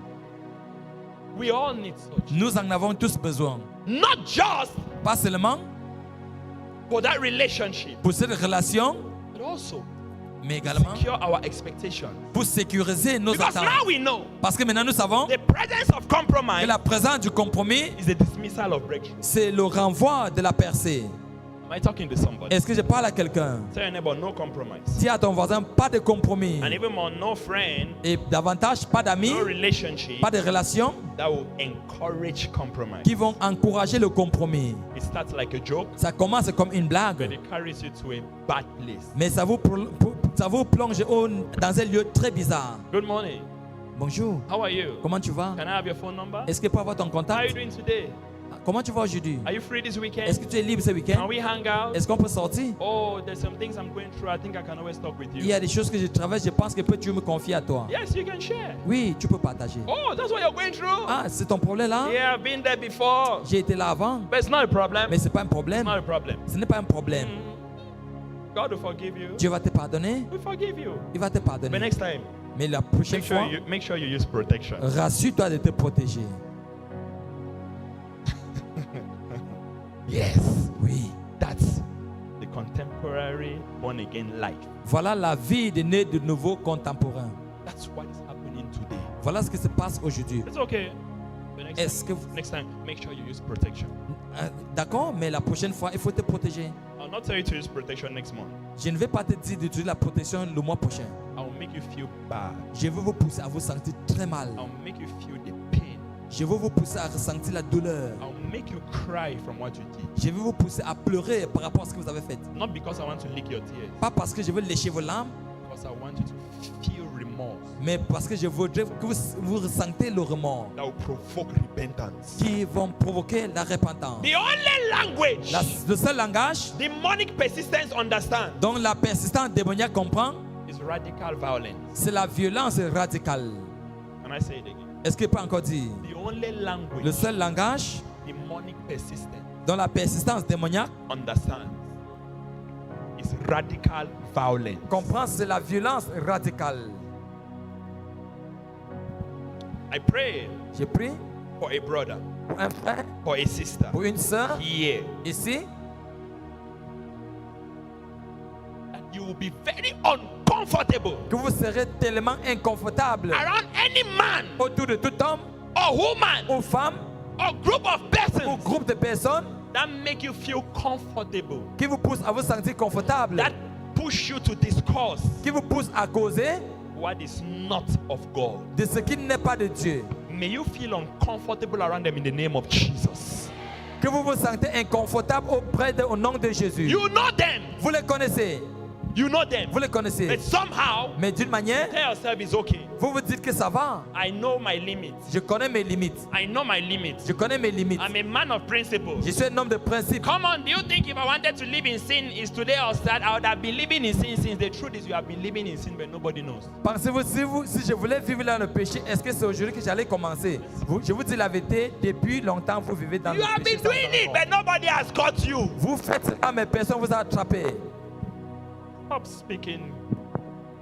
Speaker 1: We all need such.
Speaker 2: Nous en avons tous besoin.
Speaker 1: Not just
Speaker 2: Pas seulement
Speaker 1: for that relationship,
Speaker 2: pour cette relation,
Speaker 1: but also
Speaker 2: mais également
Speaker 1: secure our expectations.
Speaker 2: pour sécuriser nos
Speaker 1: Because
Speaker 2: attentes.
Speaker 1: now we know
Speaker 2: Parce que maintenant nous savons
Speaker 1: the presence of
Speaker 2: que
Speaker 1: compromise
Speaker 2: la présence du compromis,
Speaker 1: is the dismissal of breakthrough.
Speaker 2: c'est le renvoi de la percée.
Speaker 1: Am I talking to somebody?
Speaker 2: Est-ce que je parle à quelqu'un?
Speaker 1: Tell your neighbor, no compromise.
Speaker 2: Dis à ton voisin, pas de compromis.
Speaker 1: And even more, no friend,
Speaker 2: Et davantage, pas d'amis,
Speaker 1: no relationship
Speaker 2: pas de relations
Speaker 1: that will encourage compromise.
Speaker 2: qui vont encourager le compromis.
Speaker 1: It starts like a joke,
Speaker 2: Ça commence comme une
Speaker 1: but
Speaker 2: blague,
Speaker 1: it carries you to a bad place.
Speaker 2: mais ça vous plonge dans un lieu très bizarre.
Speaker 1: Good morning.
Speaker 2: Bonjour,
Speaker 1: How are you?
Speaker 2: comment tu vas?
Speaker 1: Can I have your phone number?
Speaker 2: Est-ce que je peux avoir ton
Speaker 1: How are
Speaker 2: contact?
Speaker 1: you doing today?
Speaker 2: Comment tu vas aujourd'hui?
Speaker 1: Are you free this
Speaker 2: Est-ce
Speaker 1: weekend?
Speaker 2: que tu es libre ce
Speaker 1: Can
Speaker 2: week-end?
Speaker 1: we hang out?
Speaker 2: Est-ce qu'on peut sortir?
Speaker 1: Oh, there's some things I'm going through. I think I can always talk with
Speaker 2: Il
Speaker 1: you.
Speaker 2: y a des choses que je travaille, je pense que peux-tu me confier à toi?
Speaker 1: Yes, you can share.
Speaker 2: Oui, tu peux partager.
Speaker 1: Oh, that's what you're going through?
Speaker 2: Ah, c'est ton problème là?
Speaker 1: Yeah, I've been there before.
Speaker 2: J'ai été là avant,
Speaker 1: But it's not a problem.
Speaker 2: mais c'est pas un
Speaker 1: It's
Speaker 2: problème.
Speaker 1: not a problem.
Speaker 2: Ce n'est pas un problème.
Speaker 1: God will forgive you.
Speaker 2: Dieu va te pardonner,
Speaker 1: We forgive you.
Speaker 2: il va te
Speaker 1: But
Speaker 2: pardonner.
Speaker 1: next time,
Speaker 2: Mais la prochaine fois,
Speaker 1: Make sure you use protection.
Speaker 2: rassure-toi de te protéger.
Speaker 1: Yes.
Speaker 2: Oui.
Speaker 1: That's the contemporary born again life.
Speaker 2: Voilà la vie de né de nouveau contemporain.
Speaker 1: That's what is happening today.
Speaker 2: Voilà ce qui se passe aujourd'hui.
Speaker 1: It's okay. But
Speaker 2: Est-ce que
Speaker 1: next time, make sure you use protection.
Speaker 2: d'accord, mais la prochaine fois, il faut te protéger.
Speaker 1: I'll not tell you to use protection next month.
Speaker 2: Je ne vais pas te dire d'utiliser la protection le mois prochain.
Speaker 1: I'll make you feel bad.
Speaker 2: Je veux vous pousser à vous sentir très mal.
Speaker 1: I'll make you feel the pain.
Speaker 2: Je veux vous pousser à ressentir la douleur.
Speaker 1: I'll make you cry from what you did.
Speaker 2: Je veux vous pousser à pleurer par rapport à ce que vous avez fait.
Speaker 1: Not because I want to lick your tears,
Speaker 2: Pas parce que je veux lécher vos larmes,
Speaker 1: because I want you to feel remorse
Speaker 2: mais parce que je voudrais que vous ressentez le remords
Speaker 1: that will provoke repentance.
Speaker 2: qui vont provoquer la repentance.
Speaker 1: The only language
Speaker 2: Le seul langage
Speaker 1: demonic persistence understand
Speaker 2: dont la persistance démoniaque comprend,
Speaker 1: is radical violence.
Speaker 2: c'est la violence radicale.
Speaker 1: Can I say it again?
Speaker 2: Est-ce qu'il peut encore dire?
Speaker 1: The only language
Speaker 2: Le seul langage
Speaker 1: demonic persistence
Speaker 2: dont la persistance démoniaque
Speaker 1: understands is radical violence.
Speaker 2: comprend, c'est la violence radicale.
Speaker 1: I pray
Speaker 2: J'ai prié
Speaker 1: for a brother,
Speaker 2: pour un frère,
Speaker 1: for a sister
Speaker 2: pour une sœur
Speaker 1: here
Speaker 2: ici,
Speaker 1: that you will be very uncomfortable
Speaker 2: que vous serez tellement inconfortable
Speaker 1: around any man
Speaker 2: autour de tout homme
Speaker 1: or woman
Speaker 2: ou femme
Speaker 1: or group of
Speaker 2: ou
Speaker 1: persons
Speaker 2: groupe de personnes
Speaker 1: that make you feel comfortable,
Speaker 2: qui vous poussent à vous sentir confortable,
Speaker 1: that push you to discuss
Speaker 2: qui vous poussent à causer
Speaker 1: what is not of God.
Speaker 2: de ce qui n'est pas de Dieu.
Speaker 1: May you feel uncomfortable around them in the name of Jesus.
Speaker 2: Que vous vous sentez inconfortable au nom de Jésus.
Speaker 1: You know them.
Speaker 2: Vous les connaissez.
Speaker 1: You know them.
Speaker 2: Vous les connaissez.
Speaker 1: But somehow,
Speaker 2: Mais d'une manière,
Speaker 1: tell yourself it's okay.
Speaker 2: vous vous dites que ça va.
Speaker 1: I know my limits.
Speaker 2: Je connais mes limites.
Speaker 1: I know my limits.
Speaker 2: Je connais mes limites.
Speaker 1: I'm a man of principles.
Speaker 2: Je suis un homme de principe.
Speaker 1: Come on, do you think if I wanted to live in sin is today or that I would have been living in sin since? The truth is you have been living in sin but nobody knows.
Speaker 2: Pensez-vous, si je voulais vivre dans le péché, est-ce que c'est aujourd'hui que j'allais commencer? Je vous dis la vérité, depuis longtemps vous vivez dans
Speaker 1: You
Speaker 2: le
Speaker 1: have
Speaker 2: péché.
Speaker 1: been
Speaker 2: sans
Speaker 1: doing
Speaker 2: s'en
Speaker 1: it
Speaker 2: rendre
Speaker 1: but nobody has caught you.
Speaker 2: compte. Vous faites cela, mais personne vous a attrapé.
Speaker 1: Stop speaking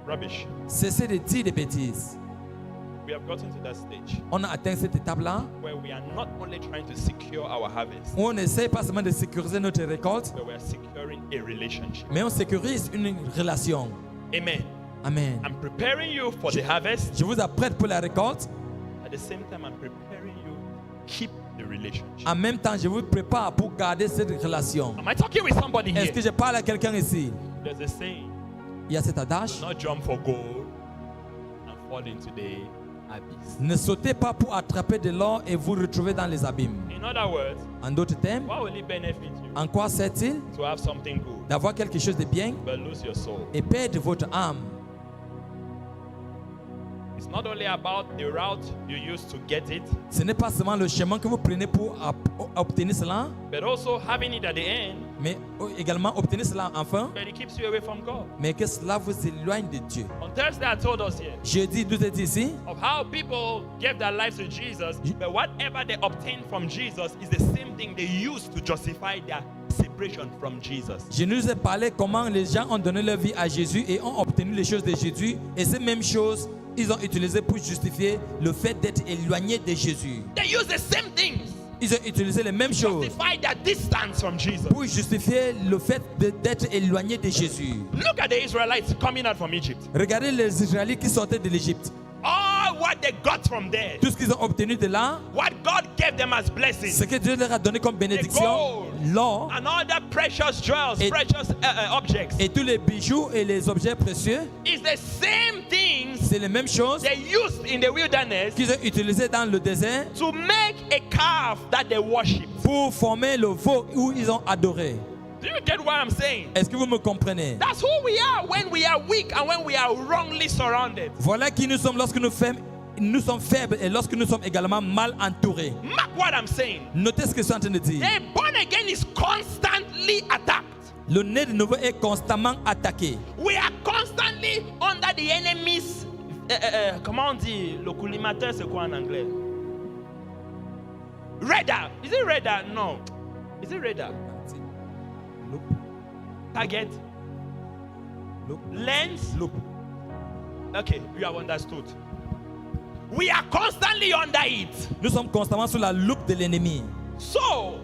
Speaker 1: rubbish.
Speaker 2: Cessez de dire des bêtises.
Speaker 1: We have gotten to that stage
Speaker 2: On a atteint cette étape-là
Speaker 1: where we are not only trying to secure our harvest,
Speaker 2: où on essaie pas seulement de sécuriser notre récolte,
Speaker 1: but we are securing a relationship.
Speaker 2: mais on sécurise une relation.
Speaker 1: Amen.
Speaker 2: Amen.
Speaker 1: I'm preparing you for the harvest.
Speaker 2: Je vous apprête pour la récolte.
Speaker 1: At the same time, I'm preparing you to keep the relationship.
Speaker 2: En même temps, je vous prépare pour garder cette relation.
Speaker 1: Am I talking with somebody
Speaker 2: Est-ce
Speaker 1: here?
Speaker 2: que je parle à quelqu'un ici?
Speaker 1: There's a saying,
Speaker 2: Il y a cet adage.
Speaker 1: do not jump for gold and fall into the abyss.
Speaker 2: Ne sautez pas pour attraper de l'or et vous retrouver dans les abîmes.
Speaker 1: In other words,
Speaker 2: En d'autres termes,
Speaker 1: what will it benefit you
Speaker 2: en quoi sert-il
Speaker 1: to have something good
Speaker 2: d'avoir quelque chose de bien
Speaker 1: but lose your soul?
Speaker 2: et perdre votre âme?
Speaker 1: It's not only about the route you use to get it,
Speaker 2: Ce n'est pas seulement le chemin que vous prenez pour obtenir cela,
Speaker 1: but also having it at the end,
Speaker 2: mais également obtenir cela enfin,
Speaker 1: but it keeps you away from God.
Speaker 2: mais que cela vous éloigne de Dieu.
Speaker 1: On Thursday, I told us here
Speaker 2: Jeudi, nous dit ici,
Speaker 1: of how people gave their lives to Jesus, but whatever they obtained from Jesus is the same thing they use to justify their separation from Jesus.
Speaker 2: je nous ai parlé comment les gens ont donné leur vie à Jésus et ont obtenu les choses de Jésus, et ces mêmes choses, ils ont utilisé pour justifier le fait d'être éloignés de Jésus.
Speaker 1: They use the same things
Speaker 2: Ils ont utilisé les mêmes
Speaker 1: to
Speaker 2: choses
Speaker 1: justify their distance from Jesus.
Speaker 2: pour justifier le fait d'être éloignés de Jésus.
Speaker 1: Look at the Israelites coming out from Egypt.
Speaker 2: Regardez les Israélites qui sortaient de l'Égypte.
Speaker 1: All what they got from there,
Speaker 2: Tout ce qu'ils ont obtenu de là,
Speaker 1: what God gave them as
Speaker 2: ce
Speaker 1: blessings,
Speaker 2: que Dieu leur a donné comme bénédiction, l'or
Speaker 1: and all the precious jewels,
Speaker 2: Et-
Speaker 1: precious objects,
Speaker 2: et tous les bijoux et les objets précieux,
Speaker 1: is the same things
Speaker 2: c'est les mêmes choses
Speaker 1: they used in the wilderness
Speaker 2: qu'ils ont utilisées dans le désert
Speaker 1: to make a calf that they worship.
Speaker 2: pour former le veau où ils ont adoré.
Speaker 1: Do you get what I'm saying?
Speaker 2: Est-ce que vous me comprenez?
Speaker 1: That's who we are when we are weak and when we are wrongly surrounded.
Speaker 2: Voilà qui nous sommes lorsque nous sommes faibles et lorsque nous sommes également mal entourés.
Speaker 1: Mark what I'm saying.
Speaker 2: Notez ce que je suis en train de dire.
Speaker 1: A born again is constantly attacked.
Speaker 2: Le né de nouveau est constamment attaqué.
Speaker 1: We are constantly under the enemy's. Comment on dit le collimateur, c'est quoi en anglais? Radar. Is it radar? No. Is it radar? Target.
Speaker 2: Look.
Speaker 1: Lens.
Speaker 2: Look.
Speaker 1: Okay, you have understood. We are constantly under it.
Speaker 2: Nous sommes constamment sous la loupe de l'ennemi.
Speaker 1: So,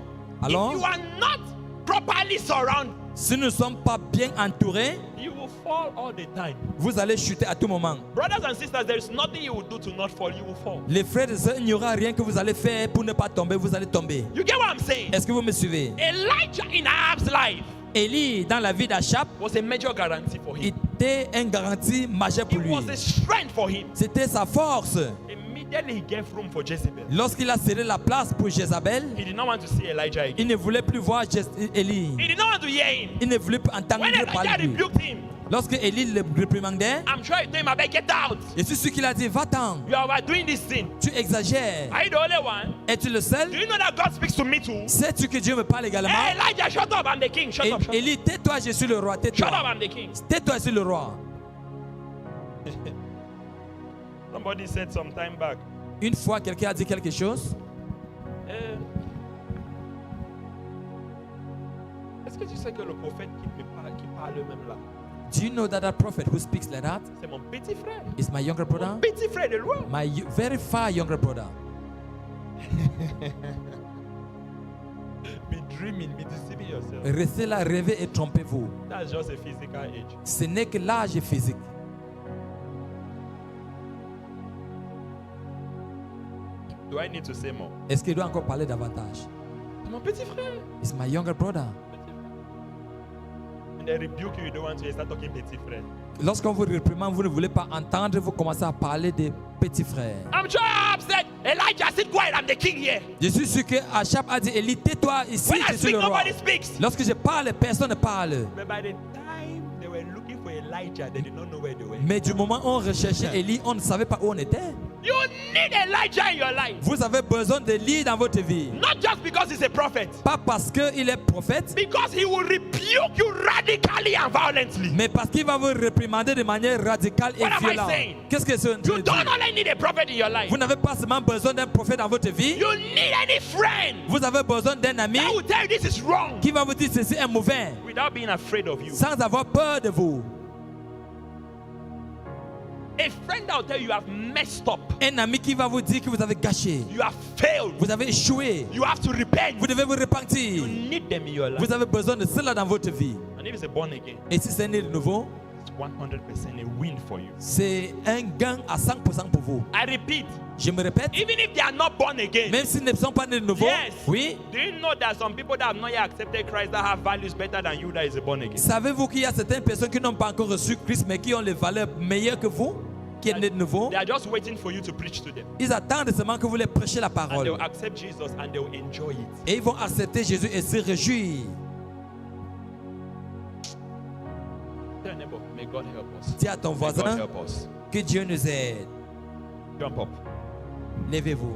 Speaker 2: Alors?
Speaker 1: if you are not properly surrounded,
Speaker 2: Si nous ne sommes pas bien entourés,
Speaker 1: you will fall all the time.
Speaker 2: vous allez chuter à tout moment.
Speaker 1: Brothers and sisters, there is nothing you will do to not fall. You will fall.
Speaker 2: Les frères et sœurs, il n'y aura rien que vous allez faire pour ne pas tomber, vous allez tomber.
Speaker 1: You get what I'm saying?
Speaker 2: Est-ce que vous me suivez?
Speaker 1: Elijah in Ahab's life
Speaker 2: Élie, dans la vie d'Achab,
Speaker 1: was a major guarantee for him.
Speaker 2: était un garantie majeure
Speaker 1: It
Speaker 2: pour lui.
Speaker 1: was a strength for him.
Speaker 2: C'était sa force.
Speaker 1: Immediately he gave room for Jezebel.
Speaker 2: Lorsqu'il a cédé la place pour Jézabel,
Speaker 1: He did not want to see Elijah again.
Speaker 2: il ne voulait plus voir Élie.
Speaker 1: He did not want to hear him.
Speaker 2: Il ne voulait plus entendre
Speaker 1: When
Speaker 2: parler
Speaker 1: Elijah
Speaker 2: de lui.
Speaker 1: rebuked him,
Speaker 2: Lorsque Élie le réprimandait,
Speaker 1: I'm sure he told him, I beg, get out.
Speaker 2: je suis sûr qu'il a dit, va-t'en,
Speaker 1: You are overdoing this thing.
Speaker 2: tu exagères.
Speaker 1: Are you the only one?
Speaker 2: Es-tu le seul?
Speaker 1: Do you know that God speaks to me too?
Speaker 2: Sais-tu que Dieu me parle également?
Speaker 1: Hey, Elijah, shut up. I'm the king. Shut up. Shut up.
Speaker 2: Élie, tais-toi, je suis le roi,
Speaker 1: Shut up.
Speaker 2: tais-toi.
Speaker 1: I'm the king.
Speaker 2: Tais-toi, je suis le roi.
Speaker 1: Somebody said some time back.
Speaker 2: Une fois, quelqu'un a dit quelque chose.
Speaker 1: Est-ce que tu sais que le prophète qui parle même là,
Speaker 2: Do you know that that prophet who speaks like that
Speaker 1: c'est mon petit frère.
Speaker 2: is my younger brother?
Speaker 1: Mon petit frère de loin.
Speaker 2: My very far younger brother.
Speaker 1: Be dreaming, be deceiving yourself.
Speaker 2: Restez là, rêvez et trompez-vous.
Speaker 1: That's just a physical age.
Speaker 2: Ce n'est que l'âge physique.
Speaker 1: Do I need to say more?
Speaker 2: Est-ce qu'il doit encore parler davantage?
Speaker 1: C'est mon petit frère.
Speaker 2: It's my younger brother.
Speaker 1: When they rebuke you, you don't want to start talking petit frère.
Speaker 2: Lorsqu'on vous réprimande, vous ne voulez pas entendre, vous commencez à parler des petits frères.
Speaker 1: I'm sure I'm upset. Elijah, sit quiet. I'm the king here.
Speaker 2: Je suis sûr que Achab a dit, Élie, tais-toi ici,
Speaker 1: When I
Speaker 2: je suis
Speaker 1: speak,
Speaker 2: le roi.
Speaker 1: nobody speaks.
Speaker 2: Lorsque je parle, personne ne parle.
Speaker 1: But by the time they were looking for Elijah, they did not know where they were.
Speaker 2: Mais du moment où on recherchait Élie, on ne savait pas où on était.
Speaker 1: You need Elijah in your life.
Speaker 2: Vous avez besoin d'Élie dans votre vie.
Speaker 1: Not just because he's a prophet.
Speaker 2: Pas parce qu'il est prophète,
Speaker 1: Because he will rebuke you radically and violently.
Speaker 2: mais parce qu'il va vous réprimander de manière radicale et
Speaker 1: What am I
Speaker 2: violente.
Speaker 1: saying?
Speaker 2: Qu'est-ce que c'est?
Speaker 1: You don't only need a prophet in your life.
Speaker 2: Vous n'avez pas seulement besoin d'un prophète dans votre vie,
Speaker 1: You need any friend
Speaker 2: vous avez besoin d'un ami
Speaker 1: that will tell you this is wrong
Speaker 2: qui va vous dire ceci est mauvais,
Speaker 1: without being afraid of you.
Speaker 2: sans avoir peur de vous.
Speaker 1: A friend that will tell you you have messed up.
Speaker 2: Un ami qui va vous dire que vous avez gâché,
Speaker 1: You have failed.
Speaker 2: vous avez échoué,
Speaker 1: You have to repent.
Speaker 2: vous devez vous
Speaker 1: You
Speaker 2: repentir.
Speaker 1: need them in your life.
Speaker 2: Vous avez besoin de cela dans votre vie.
Speaker 1: And if it's a born again,
Speaker 2: Et si c'est né de nouveau,
Speaker 1: it's 100% a win for you.
Speaker 2: c'est un gain à 100% pour vous.
Speaker 1: I repeat,
Speaker 2: Je me répète,
Speaker 1: even if they are not born again,
Speaker 2: même s'ils ne sont pas nés de nouveau,
Speaker 1: yes.
Speaker 2: oui.
Speaker 1: Do you know that some people that have not yet accepted Christ that have values better than you that is a born again?
Speaker 2: Savez-vous qu'il y a certaines personnes qui n'ont pas encore reçu Christ, mais qui ont les valeurs meilleures que vous, qui est né de nouveau?
Speaker 1: They are just waiting for you to preach to them.
Speaker 2: Ils attendent seulement que vous les prêchez la
Speaker 1: And they
Speaker 2: parole.
Speaker 1: will accept Jesus and they will enjoy it.
Speaker 2: Et ils vont accepter Jésus et se réjouir.
Speaker 1: Tell your neighbor, may God help us.
Speaker 2: Dis à ton
Speaker 1: May God
Speaker 2: voisin
Speaker 1: help us.
Speaker 2: que Dieu nous aide.
Speaker 1: Jump up.
Speaker 2: Levez-vous.